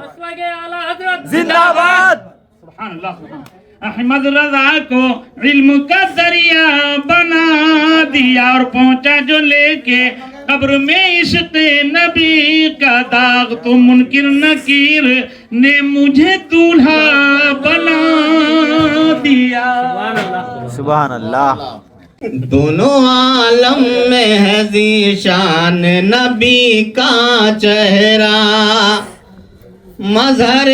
زندہ باد، سبحان اللہ، احمد رضا کو علم کا دریا بنا دیا، اور پہنچا جو لے کے قبر میں عشق نبی کا داغ، تو منکر نکیر نے مجھے دولہا بنا دیا۔ سبحان اللہ۔ دونوں عالم میں ہے ذیشان نبی کا چہرہ، مظہر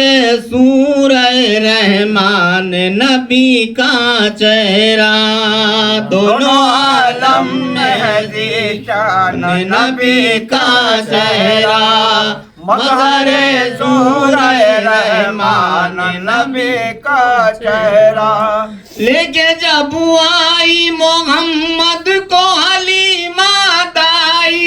سورہ رحمان نبی کا چہرہ، دونوں عالم میں ہے ذیشان نبی کا چہرہ، مظہر سورہ رحمان نبی کا چہرہ، لے کے جب آئی محمد کو حلیمہ دائی،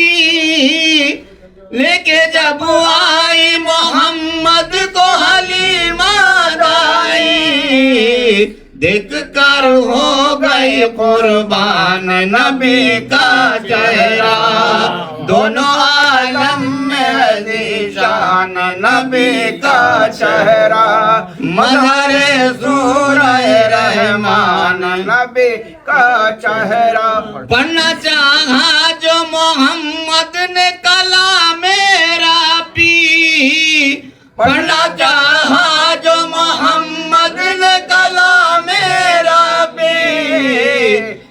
لے کے جب آئی محمد کو حلیمہ دائی، دیکھ کر ہو گئی قربان نبی کا چہرہ، دونوں عالم میں ذیشان نبی کا چہرہ، مظہر سورہ رحمان نبی کا چہرہ، پڑھنا چاہا جو محمد نے کلام ربی، پڑھنا چاہا جو محمد نے کلام ربی،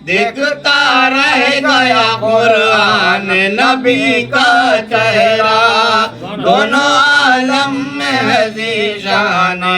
دیکھتا رہ گیا قرآن نبی کا چہرہ، دونوں عالم میں ذیشان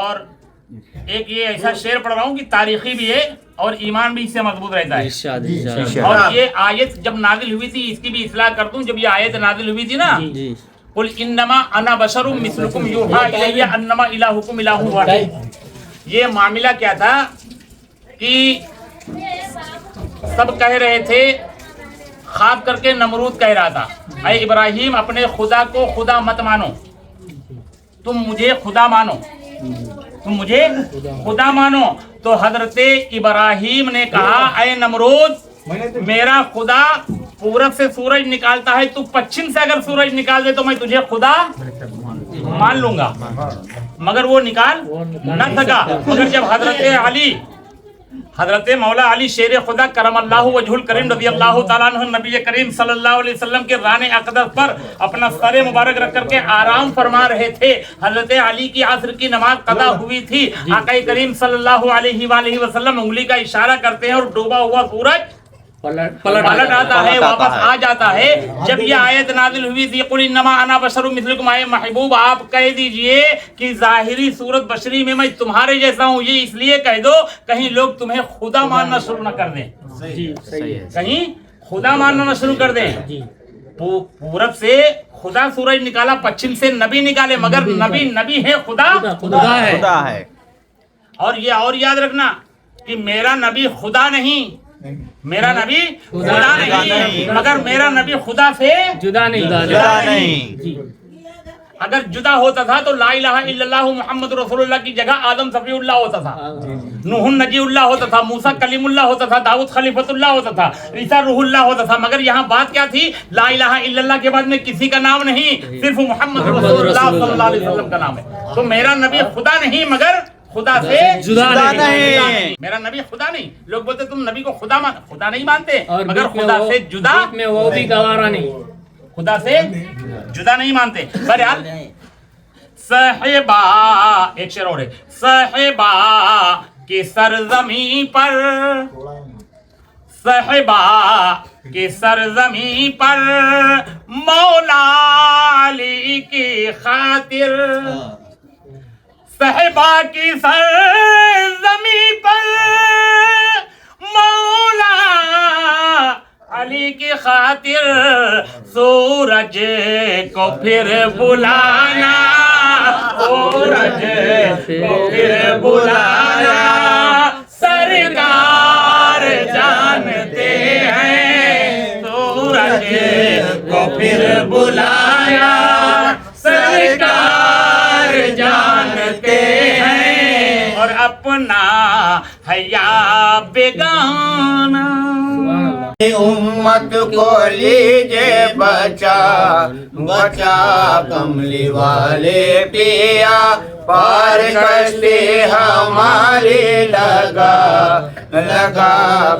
اور ایک یہ ایسا شعر پڑھ رہا ہوں کہ تاریخی بھی ہے اور ایمان بھی اس سے مضبوط رہتا ہے. اور یہ آیت جب نازل ہوئی تھی اس کی بھی اصلاح کر دوں. جب یہ آیت نازل ہوئی تھی نا قل انما انا بشر مثلکم یوحی الی انما الہکم الہ واحد. یہ معاملہ کیا تھا کہ سب کہہ رہے تھے, خواب کر کے نمرود کہہ رہا تھا اے ابراہیم اپنے خدا کو خدا مت مانو, تم مجھے خدا مانو, تم مجھے خدا مانو. تو حضرت ابراہیم نے کہا اے نمرود میرا خدا پورب سے سورج نکالتا ہے, تو پچھم سے اگر سورج نکال دے تو میں تجھے خدا مان لوں گا. مگر وہ نکال نہ سکا. مگر جب حضرت مولا علی شیر خدا کرم اللہ وجہ الکریم رضی اللہ تعالیٰ عنہ نبی کریم صلی اللہ علیہ وسلم کے ران اقدس پر اپنا سر مبارک رکھ کر کے آرام فرما رہے تھے. حضرت علی کی عصر کی نماز قضا ہوئی تھی. آقا کریم صلی اللہ علیہ وآلہ وسلم انگلی کا اشارہ کرتے ہیں اور ڈوبا ہوا سورج پلٹ آتا ہے, واپس آ جاتا ہے. جب یہ آیت نازل ہوئی تھی قل انما انا بشر مثلکم, اے محبوب آپ کہہ دیجئے کہ ظاہری صورت بشری میں تمہارے جیسا ہوں. یہ اس لیے کہہ دو کہیں لوگ تمہیں خدا ماننا شروع نہ کر دیں, کہیں خدا ماننا نہ شروع کر دیں. پورب سے خدا سورج نکالا, پچھم سے نبی نکالے, مگر نبی ہے, خدا ہے. اور یہ اور یاد رکھنا کہ میرا نبی خدا نہیں, میرا نبی خدا نہیں, مگر میرا نبی خدا سے جدا نہیں. اگر جدا ہوتا تھا تو لا الہ الا اللہ محمد رسول اللہ کی جگہ آدم صفی اللہ ہوتا تھا, نوح نجی اللہ ہوتا تھا, موسیٰ کلیم اللہ ہوتا تھا, داؤد خلیفۃ اللہ ہوتا تھا, عیسیٰ روح اللہ ہوتا تھا. مگر یہاں بات کیا تھی, لا الہ الا اللہ کے بعد میں کسی کا نام نہیں, صرف محمد رسول اللہ صلی اللہ علیہ وسلم کا نام ہے. تو میرا نبی خدا نہیں مگر خدا سے جدا نہیں. میرا نبی خدا نہیں. لوگ بولتے تم نبی کو خدا نہیں مانتے, مگر خدا سے جدا میں وہ بھی گوارا نہیں, خدا سے جدا نہیں مانتے. بہرحال صاحبہ ایک شعر اور ہے, صاحبہ کی سرزمین پر, صاحبہ کی سرزمین پر مولا علی کی خاطر, صحبا کی سرزمین پر مولا علی کی خاطر سورج کو پھر بلانا, سورج کو پھر بلانا, سرکار جانتے ہیں, سورج کو پھر بلایا, سرکار جانتے ہیں, اور اپنا حیا بیگانہ. امت کو لیجے بچا بچا, کملی والے پیا پار کشتی ہماری لگا لگا,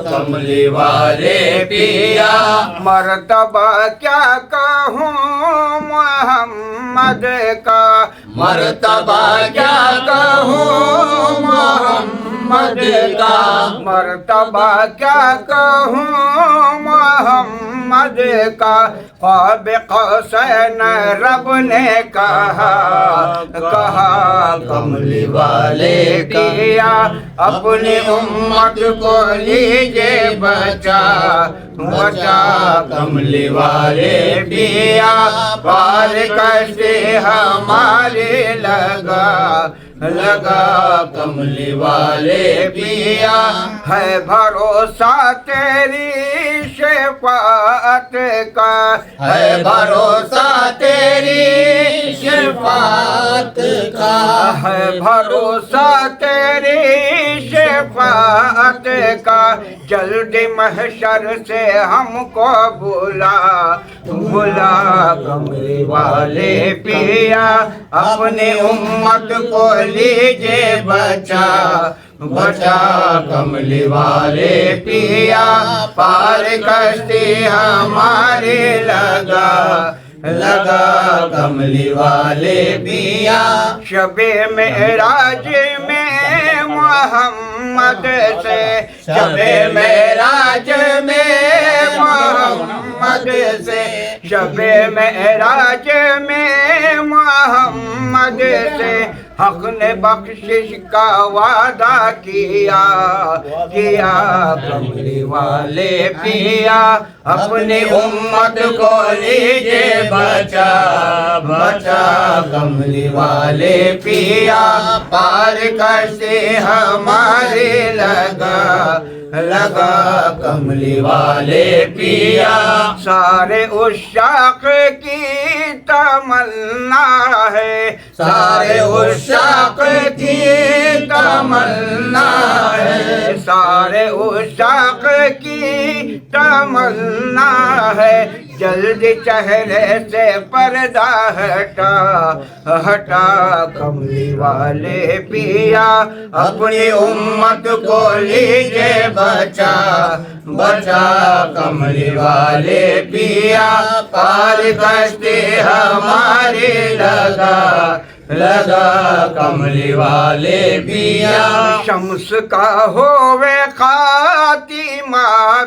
کملی والے پیا. مرتبہ کیا کہوں محمد کا, مرتبہ کیا کہوں محمد کا, مرتبہ کیا کہوں محمد کا. خواب قوسین رب نے کہا کملی والے کیا, اپنی امت کو لیجے بچا بچا, کملی والے پیا پار کشتی ہماری لگا لگا, کملی والے پیا. ہے بھروسہ تیری شفاعت کا, ہے بھروسہ تیری شفاعت کا, ہے بھروسہ تیری شفاعت کا. جلد محشر سے ہم کو بلا بلا, کملی والے پیا اپنی امت کو لیجے بچا بچا, کملی والے پیا پار کشتی ہماری لگا لگا, کملی والے پیا. شب معراج میں محمد سے, شب معراج میں محمد سے, شب معراج میں محمد محمد سے حق نے بخشش کا وعدہ کیا کیا کملی والے پیا اپنی امت کو لیجے بچا بچا کملی والے پیا پار کشتی ہماری لگا لگا کملی والے پیا سارے عشاق کی تمنا ہے سارے عشاق کی تمنا ہے سارے عشاق کی تمنا ہے جلدی چہرے سے پردہ ہٹا ہٹا کملی والے پیا اپنی امت کو لیجے بچا بچا کملی والے پیا پار کشتی ہماری لگا لگا کملی والے پیا شمس کا ہووے خاتمہ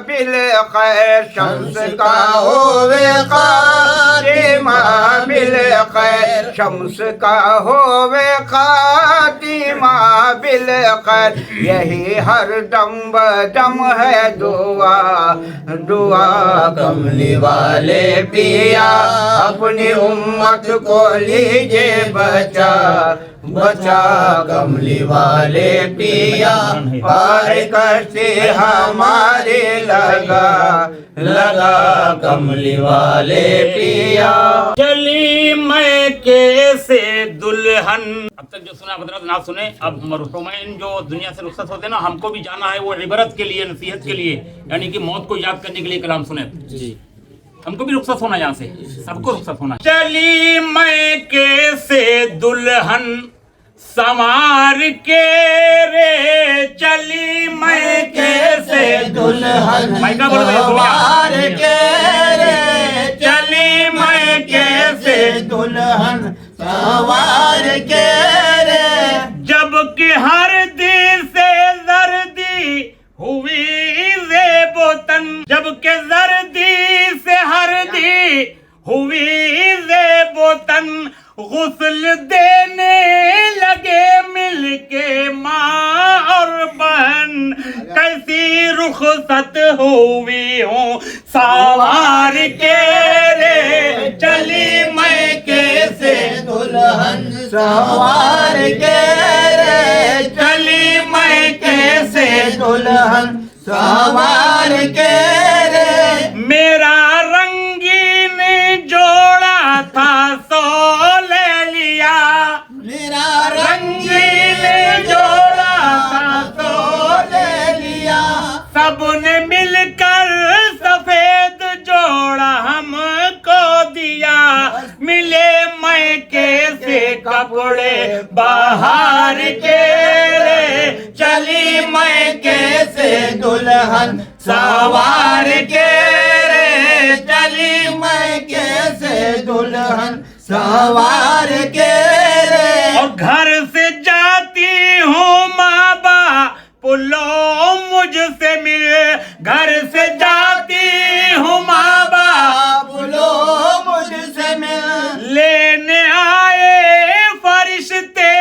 بالخیر شمس کا ہووے خاتمہ بالخیر شمس کا ہووے خاتمہ بالخیر یہی ہر دم بدم ہے دعا دعا کملی والے پیا اپنی امت کو لیجے بچا بچا کملی والے پیا پار کشتی ہمارے لگا لگا کملی والے پیا چلی میں کیسے دلہن اب تک جو سنا حضرات نہ سنے اب مرحومین جو دنیا سے رخصت ہوتے ہیں نا ہم کو بھی جانا ہے وہ عبرت کے لیے نصیحت کے لیے یعنی کہ موت کو یاد کرنے کے لیے کلام سنے جی ہم کو بھی رخصت ہونا یہاں سے سب کو رخصت ہونا چلی میں کیسے دلہن سنوار کے رے چلی میں کیسے دلہن سنوار کے رے چلی میں کیسے دلہن سنوار کے رے جب کہ ہر دل سے زردی ہوئی زیب و تن جب کہ زردی سے ہر دی ہوئی زیب و تن غسل دینے لگے مل کے ماں اور بہن کیسی رخصت ہوئی ہوں سوار کے رے چلی میں کیسے دلہن سوار کے رے چلی میں کیسے دلہن سوار کے رے میرا رنگین جوڑا تھا سو لے لیا میرا رنگین جوڑا تھا سو لے لیا سب نے مل کر سفید جوڑا ہم کو دیا ملے میں کیسے کپڑے بہار کے رے چلی میں کیسے دلہن سوار کے رے چلی میں کیسے دلہن سوار کے رے اور گھر سے جاتی ہوں ماں باپ لو مجھ سے مل گھر سے جاتی ہوں ماں باپ لو مجھ سے مل لینے آئے فرشتے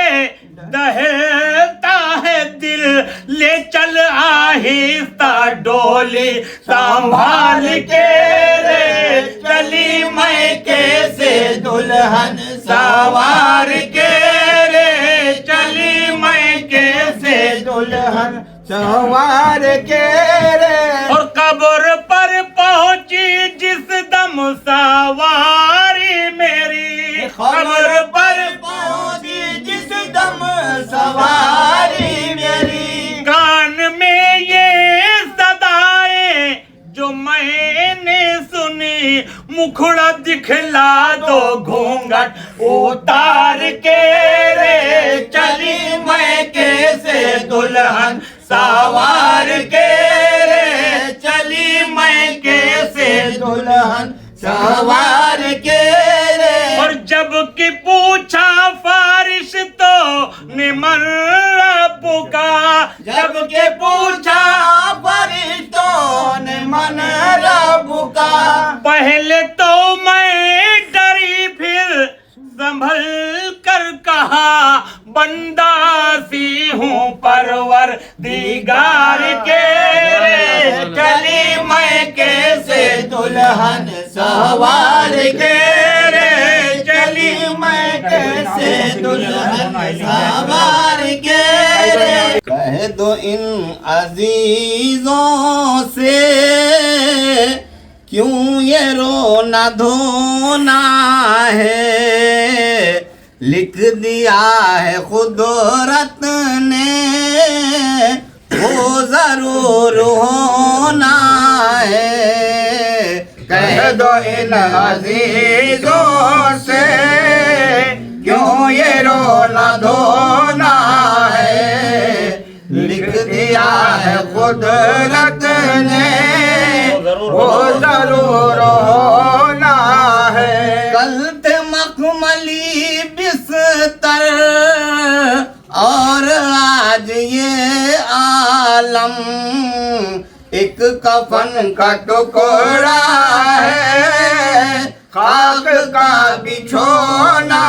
دہتا ہے دل لے چل آہستہ ڈولی سنبھال کے رے چلی میں کیسے دلہن سوار کے رے چلی میں کیسے دلہن سوار کے رے اور قبر پر پہنچی جس دم سواری میری قبر پر پہنچی جس دم سواری میری کان میں یہ صدائیں جو میں نے سنی مکھڑا دکھلا دو گھونگھٹ اتار کے رے چلی میں کیسے دلہن سوار کے رے چلی میں کیسے دلہن سوار کے رے اور جب کہ پوچھا فرشتوں نے من رب کا جب کہ پوچھا فرشتوں نے من رب کا پہلے تو میں ڈری پھر سنبھل کر بندہ سی ہوں پروردگار کے چلی میں کیسے دلہن سوار کے چلی میں کیسے دلہن سوار کے کہہ دو ان عزیزوں سے کیوں یہ رونا دھونا ہے لکھ دیا ہے قدرت نے وہ ضرور ہونا ہے کہہ دو ان عزیزوں سے کیوں یہ رونا دھونا ہے لکھ دیا ہے قدرت نے وہ ضرور ہونا ہے کل تھے مخملی بستر اور آج یہ عالم ایک کفن کا ٹکڑا ہے خاک کا بچھونا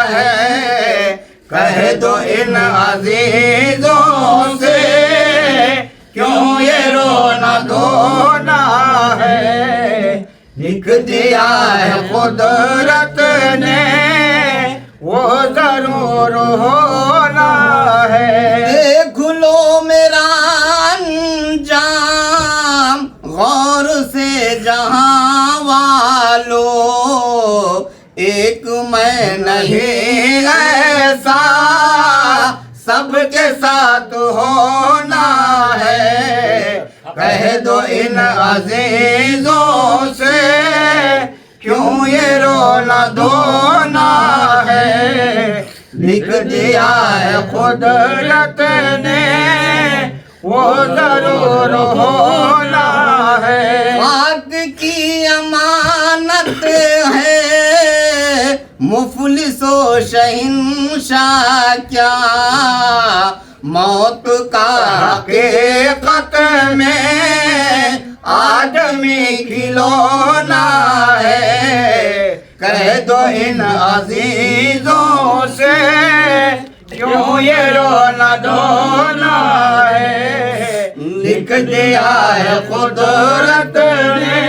ہے کہہ دو ان عزیزوں سے کیوں یہ رونا دھونا ہے لکھ دیا ہے قدرت نے وہ ضرور ہونا ہے دیکھ لو میرا انجام غور سے جہاں والو ایک میں نہیں ایسا سب کے ساتھ ہونا ہے کہہ دو ان عزیزوں سے کیوں یہ رونا دھونا ہے لکھ دیا ہے قدرت نے وہ ضرور ہونا ہے خاک کی امانت ہے مفلس و شہنشاہ کیا موت کا حقیقت میں آدمی کھلونا ہے کہہ دو ان عزیزوں سے کیوں یہ رونا دھونا ہے لکھ دیا ہے قدرت نے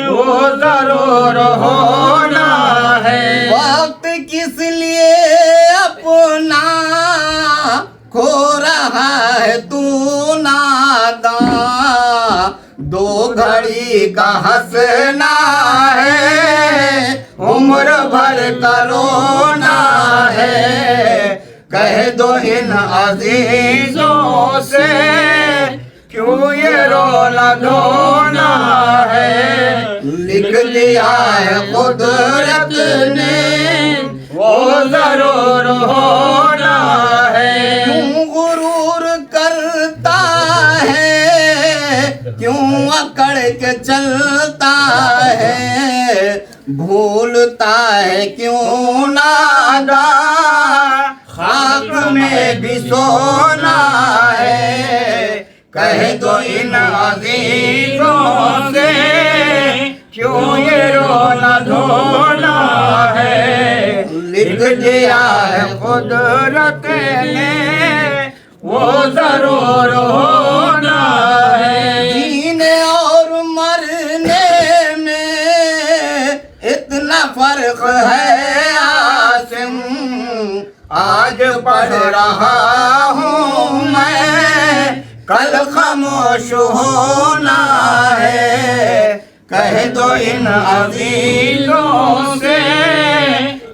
وہ ضرور ہونا ہے وقت کس لیے اپنا کھو رہا ہے تو ناداں دو گھڑی کا ہنسنا ہے عمر بھر کا رونا ہے کہہ دو ان عزیزوں سے کیوں یہ رونا دھونا ہے لکھ دیا ہے قدرت نے وہ ضرور ہونا ہے کیوں غرور کرتا ہے کیوں اکڑ کے چلتا ہے بھولتا ہے کیوں نادا خاک میں بھی سونا ہے کہہ دو ان عزیزوں سے کیوں یہ رونا دھونا ہے لکھ دیا ہے قدرت نے وہ ضرور ہونا ہے جینے اور مرنے میں اتنا فرق ہے عاصم آج پڑھ رہا ہوں میں کل خاموش ہونا ہے کہہ دو ان عزیزوں سے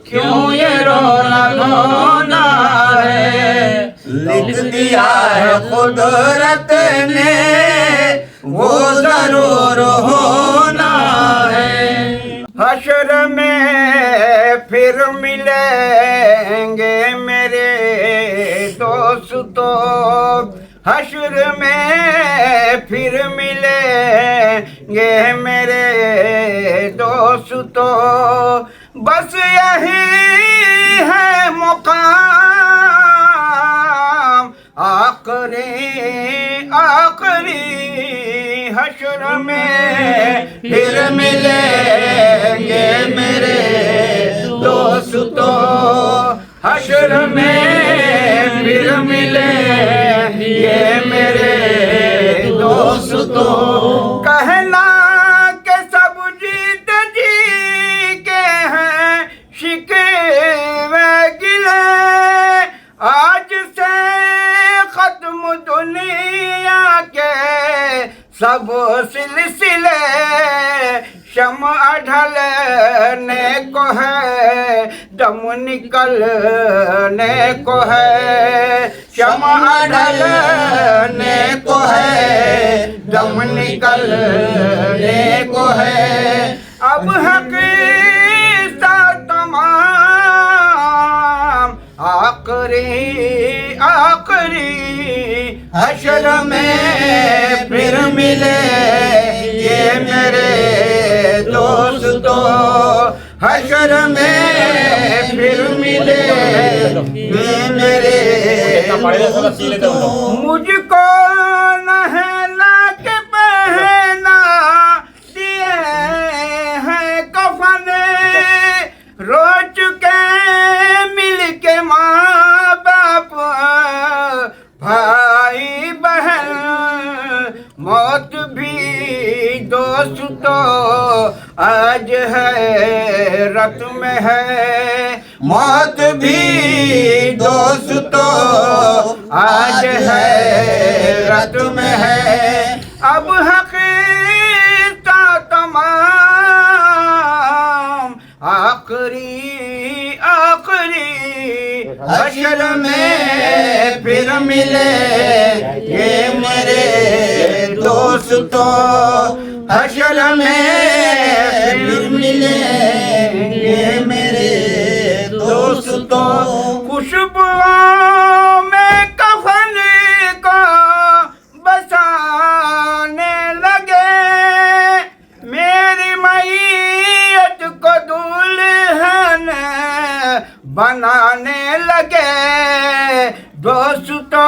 کیوں یہ رونا دھونا ہے لکھ دیا ہے قدرت نے وہ ضرور ہونا ہے حشر میں پھر ملیں گے میرے دوستو حشر میں پھر ملیں گے میرے دوستو بس یہی ہے مقام آخری حشر میں پھر ملیں گے میرے دوستو حشر حشر میں پھر ملیں گے میرے دوستوں کہنا کہ سب جیت جی کے ہیں شکوے گلے آج سے ختم دنیا کے سب سلسلے شمع ڈھلنے کو ہے دم نکلنے کو ہے شمع ڈھلنے کو ہے دم نکلنے کو ہے اب حقیقت تمام آخری حشر میں پھر ملے یہ میرے دوستو حشر میں پھر ملے یہ میرے دوستو مجھ کو نہلا کے پہنا دیے ہیں کفن رو چکے مل کے ماں باپ بھائی بہن موت بھی دوستو آج ہے رت میں ہے موت بھی دوستو آج ہے رت میں ہے اب حقیقت تمام آخری حشر میں پھر ملے یہ میرے دوستو حشر میں پھر ملے یہ میرے دوستو خوشبو میں کفن کو بسانے لگے میری میت کو دلہن بنانے لگے دوستو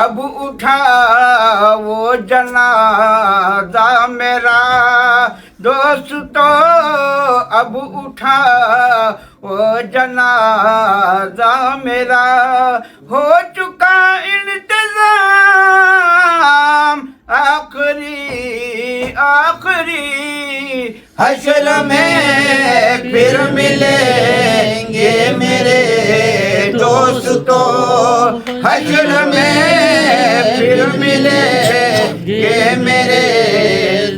اب اٹھا وہ جنازہ میرا دوستو اب اٹھا وہ جنازہ میرا ہو چکا انتظام آخری حشر میں پھر ملیں گے میرے دوستو حشر میں پھر ملیں گے میرے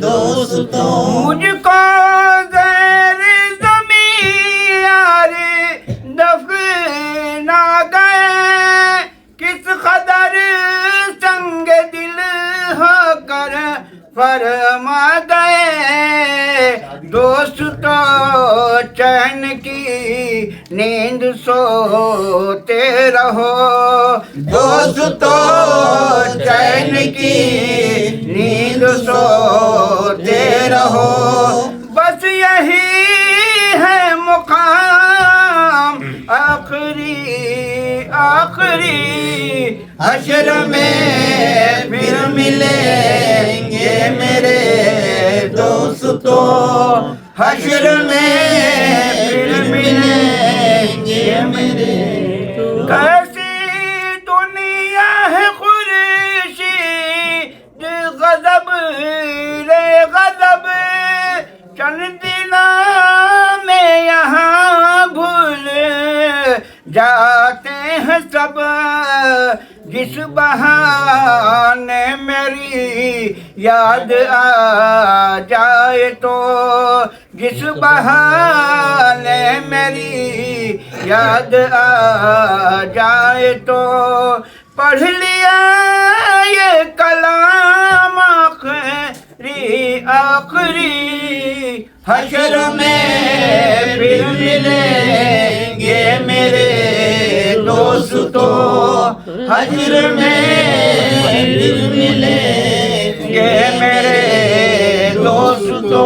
دوستو مجھ کو زیر زمین یاری دفنا گئے کس قدر سنگ دل ہو کر فرما گئے دوستو چین کی نیند سوتے رہو دوستو چین کی نیند سوتے رہو بس یہی ہے مقام آخری حشر میں پھر ملیں گے میرے دوستو حشر میں پھر ملیں گے میرے کیسی دنیا ہے خورشید غضب رے غضب چند دنوں میں یہاں بھول جاتے ہیں سب جس بہانے میری یاد آ جائے تو جس بہانے میری یاد آ جائے تو پڑھ لیا یہ کلام آخری حشر میں پھر ملیں گے میرے دوستو حشر میں پھر ملیں گے میرے دوستو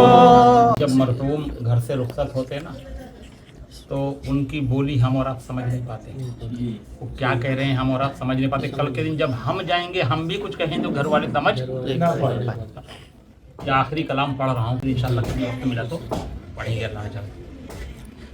جب مرحوم گھر سے رخصت ہوتے نا تو ان کی بولی ہم اور آپ سمجھ نہیں پاتے، وہ کیا کہہ رہے ہیں ہم اور آپ سمجھ نہیں پاتے. کل کے دن جب ہم جائیں گے ہم بھی کچھ کہیں تو گھر والے سمجھ یہ آخری کلام پڑھ رہا ہوں، انشاءاللہ کبھی وقت ملا تو پڑھیں گے اللہ جل.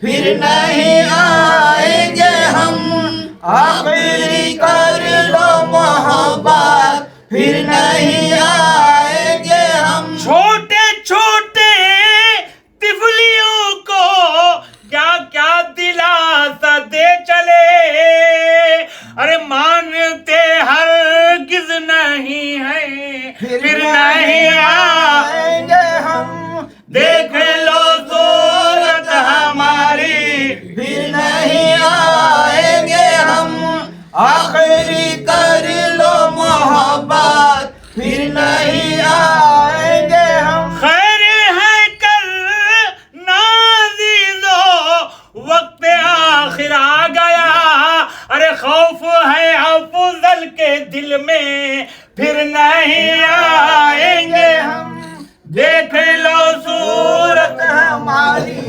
پھر نہیں آئیں گے ہم آخری کر لو محبت پھر نہیں آئیں گے ہم چھوٹے چھوٹے طفلیوں کو کیا کیا دلاسا دے چلے ارے مانتے ہرگز نہیں ہے پھر نہیں آئیں گے ہم دیکھ لو صورت ہماری پھر نہیں آئیں گے ہم آخری کر لو محبت پھر نہیں آئیں گے ہم خیر ہے کل نازیزو وقت آخر آ گیا ارے خوف ہے افضل کے دل میں پھر نہیں آئیں گے ہم دیکھ لو صورت ہماری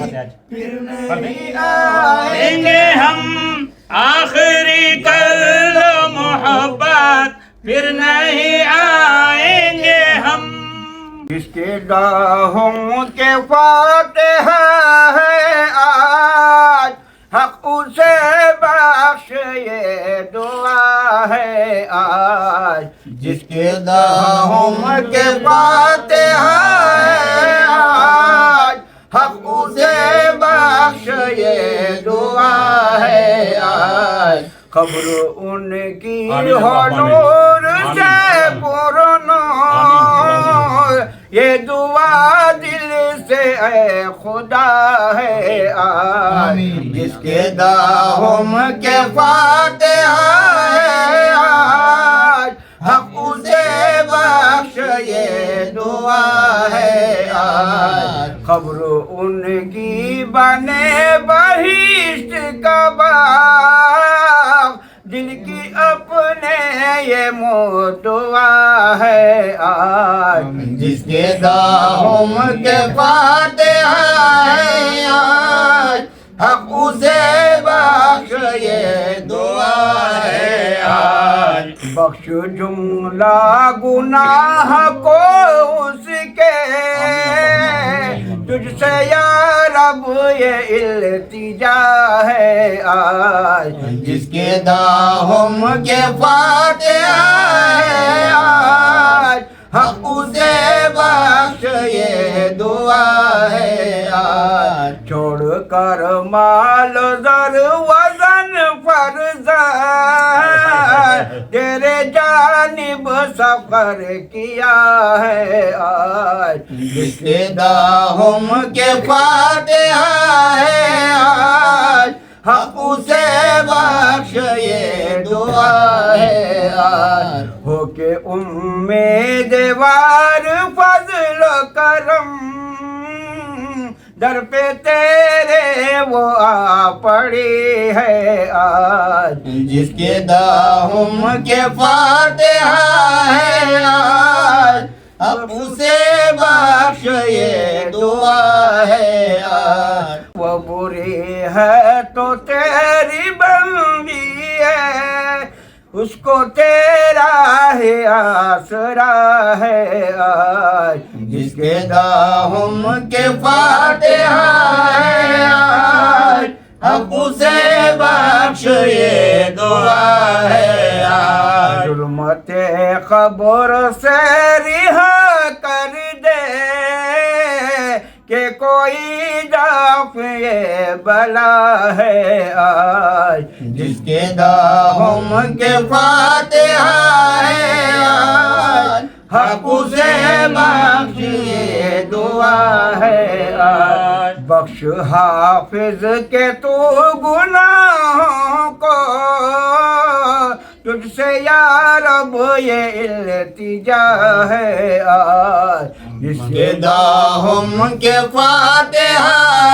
پھر نہیں آئیں گے ہم آخری کر لو محبت پھر نہیں آئیں گے ہم جس کے گاہوں کے فاتح ہے آج حق اسے بخش یہ دعا ہے آج جس کے گاہوں کے فاتح ہے آج حق اسے بخش یہ دعا ہے آج خبر ان کی ہو نور سے پرنور یہ دعا دل سے اے خدا ہے آج جس کے داہم کے فاتح ہے آج حق اسے بخش یہ دعا ہے آج خبر ان کی بنے بہشت کا باغ دل کی اپنے یہ موتوا ہے آج جس کے داہم کے فاتح ہے آج حق اسے بخش یہ دعا ہے آج بخش جملہ گناہ کو اس کے تجھ سے یا رب یہ التجا ہے آج جس کے داہم کے فاتح ہے آج حق اسے بخش یہ دعا ہے آج چھوڑ کر مال زر وزن فرزند تیرے جانب سفر کیا ہے آج جس کے داہم کے فاتح ہے آج حق اسے بخش یہ دعا ہے آج ہو کے امیدوار فضل و کرم در پہ تیرے وہ آ پڑی ہے آج جس کے داہم کے فاتح ہے آج اب اسے بخش یہ دعا ہے آج وہ بری ہے تو تیری بندی ہے اس کو تیرا ہی آسرا ہے آج جس کے داہم کے فاتح ہے آج اب اسے بخش یہ دعا ہے آج ظلمت قبر سے رہا کر دے کہ کوئی دافع بلا ہے آج جس کے داہم کے فاتح ہے آج حق اسے بخش یہ دعا ہے آج بخش حافظ کے تو گناہوں کو تجھ سے یا رب یہ التجا ہے آج جس کے داہم کے فاتح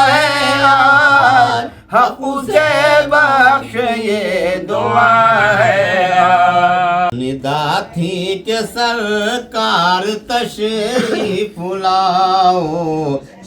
ہے آج حق اسے بخش یہ دعا ہے آج ندا تھی کہ سرکار تشریف لاؤ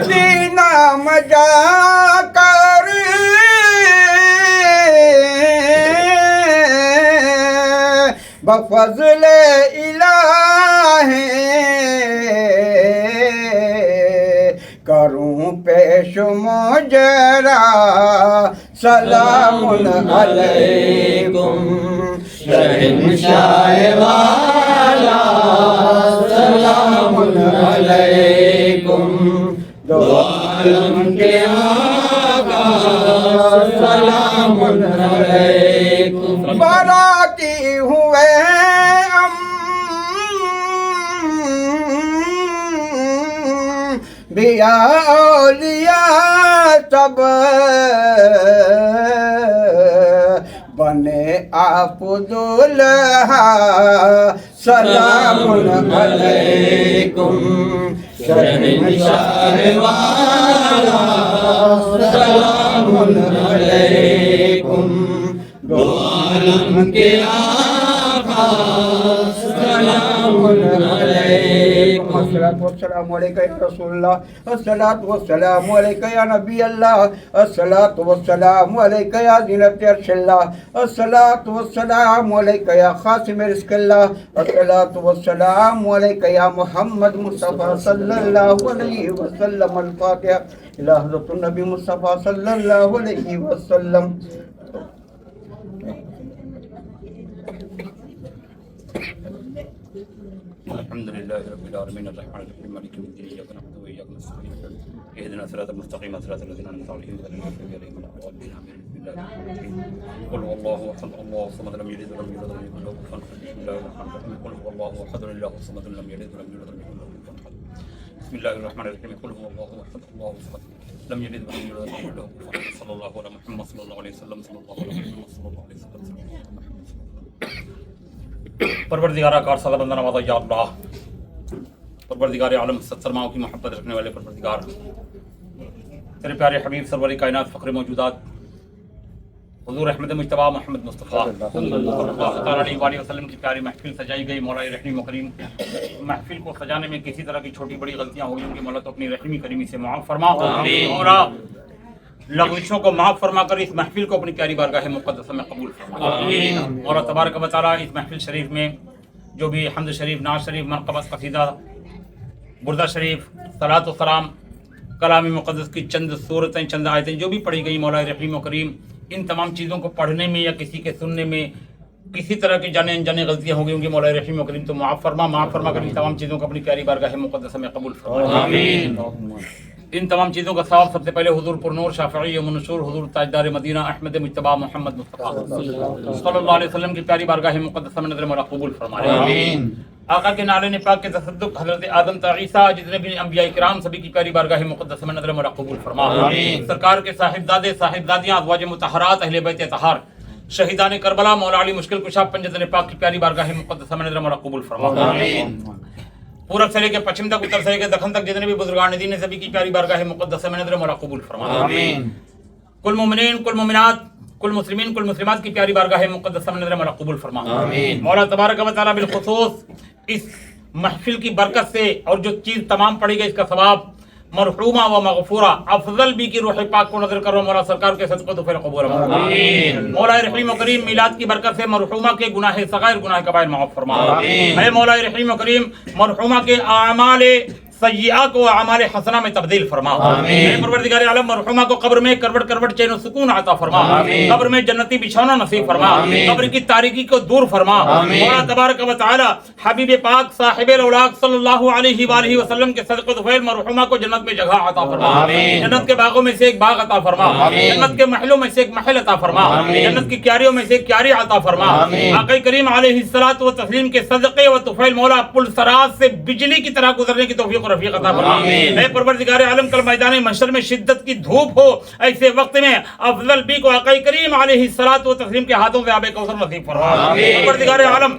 مدینہ میں جا کر بفضل الہ کروں پیش مجرا سلام علیکم شہنشاہ والا سلام علیکم دو عالم کے آقا سلام علیکم باراتی ہوئے بیا اولیاء سب بنے آپ دولہا سلام علیکم شہنشاہ والا سلام علیکم دو عالم کے آقا سلام علیکم الصلاۃ والسلام علیکہ یا رسول اللہ الصلاۃ والسلام علیکہ یا نبی اللہ الصلاۃ والسلام علیکہ یا زینت عرش اللہ الصلاۃ والسلام علیکہ یا خاتم رزق اللہ الصلاۃ والسلام علیکہ یا محمد مصطفیٰ صلی اللہ علیہ وسلم الفاتحہ الی حضرت النبی مصطفیٰ صلی اللہ علیہ وسلم الحمد لله رب العالمين الرحمن الرحيم مالك يوم الدين اياك نعبد واياك نستعين اهدنا الصراط المستقيم صراط الذين انعمت عليهم غير المغضوب عليهم ولا الضالين آمين بسم الله الرحمن الرحيم قل هو الله احد الله الصمد لم يلد ولم يولد ولم يكن له كفوا احد بسم الله الرحمن الرحيم قل هو الله احد الله الصمد لم يلد ولم يولد ولم يكن له كفوا احد بسم الله الرحمن الرحيم قل هو الله احد الله الصمد لم يلد ولم يولد ولم يكن له كفوا احد صلى الله على محمد صلى الله عليه وسلم صلى الله على محمد صلى الله عليه وسلم پروردگار کار سادہ بندہ نوازا یا اللہ پروردگار عالم ست سرماؤں کی محبت رکھنے والے پروردگار تیرے پیارے حبیب سرور کائنات فخر موجودات حضور احمد مجتبیٰ محمد مصطفیٰ صلی اللہ علیہ وآلہ وسلم کی پیاری محفل سجائی گئی مولا رحیم و کریم محفل کو سجانے میں کسی طرح کی چھوٹی بڑی غلطیاں ہوئی ہوں گی مولا تو اپنی رحیمی کریمی سے معاف فرما مولا لغزشوں کو معاف فرما کر اس محفل کو اپنی پیاری بارگاہ مقدسہ میں قبول فرما مولا تبارک و تعالیٰ اس محفل شریف میں جو بھی حمد شریف نعت شریف منقبت قصیدہ بردہ شریف صلاۃ و سلام کلام مقدس کی چند صورتیں چند آیتیں جو بھی پڑھی گئی مولا رحیم و کریم ان تمام چیزوں کو پڑھنے میں یا کسی کے سننے میں کسی طرح کی جانے انجانے غلطیاں ہو گئی ہوں گی مولا رحیم و کریم تو معاف فرما کر ان تمام چیزوں کو اپنی پیاری بارگاہ مقدسہ میں قبول فرما آمین ان تمام چیزوں کا ثواب سب سے پہلے حضور پرنور شافعی و منشور حضور تاجدار مدینہ احمد مجتبیٰ محمد مصطفیٰ صلی اللہ علیہ وسلم کی پیاری بارگاہ مقدسہ میں نظر مولا قبول فرما آمین آقا کے نالے پاک کے تصدق حضرت آدم تا عیسیٰ جتنے بھی انبیاء کرام سبھی کی پیاری بارگاہ مقدسہ میں نظر مولا قبول فرما آمین سرکار کے صاحبزادے صاحبزادیاں ازواج مطہرات اہل بیت اطہار شہیدان کربلا مولا علی مشکل کشا پنجتن پاک کی پیاری بارگاہ مقدسہ میں نظر مولا قبول فرما آمین پورب سے لے کے پچھم تک اتر سے لے کے دکن تک جتنے بھی بزرگان دین سبھی کی پیاری بارگاہ مقدسہ میں نظر مولا قبول فرما آمین کل مومنین کل مومنات کل مسلمین کل مسلمات کی پیاری بارگاہ مقدسہ میں نظر مولا قبول فرما آمین مولا تبارک و تعالی بالخصوص اس محفل کی برکت سے اور جو چیز تمام پڑھی گئی اس کا ثواب مرحومہ و مغفورہ افضل بھی کی روح پاک کو نظر کرو مولا سرکار کے صدقہ تو پھر قبول فرما آمین مولا رحیم و کریم میلاد کی برکت سے مرحومہ کے گناہ صغائر گناہ کبائر معاف فرما آمین اے مولا رحیم و کریم مرحومہ کے اعمال سیئہ کو اعمال حسنہ میں تبدیل فرما آمین اے پروردگار عالم مرحومہ کو قبر میں کروٹ کروٹ چین و سکون عطا فرما آمین قبر میں جنتی بچھونا نصیب فرما آمین قبر کی تاریکی کو دور فرما آمین مولا تبارک و تعالی حبیب پاک صاحب الاولاق صلی اللہ علیہ وآلہ وسلم کے صدقہ طفیل مرحومہ کو جنت میں جگہ عطا فرما آمین جنت کے باغوں میں سے ایک باغ عطا فرما آمین جنت کے محلوں میں سے ایک محل عطا فرما آمین جنت کی کیاریوں میں سے ایک کیاری عطا فرما آمین آقا کریم علیہ الصلوۃ والتسلیم کے صدقے و طفیل مولا پل صراط سے بجلی کی طرح گزرنے کی توفیق و رفیق عطا فرما اے پروردگار عالم کل میدان محشر میں شدت کی دھوپ ہو ایسے وقت میں افضل بی کو آقا کریم علیہ الصلوۃ والتسلیم کے ہاتھوں سے آب کوثر نصیب فرما پروردگار عالم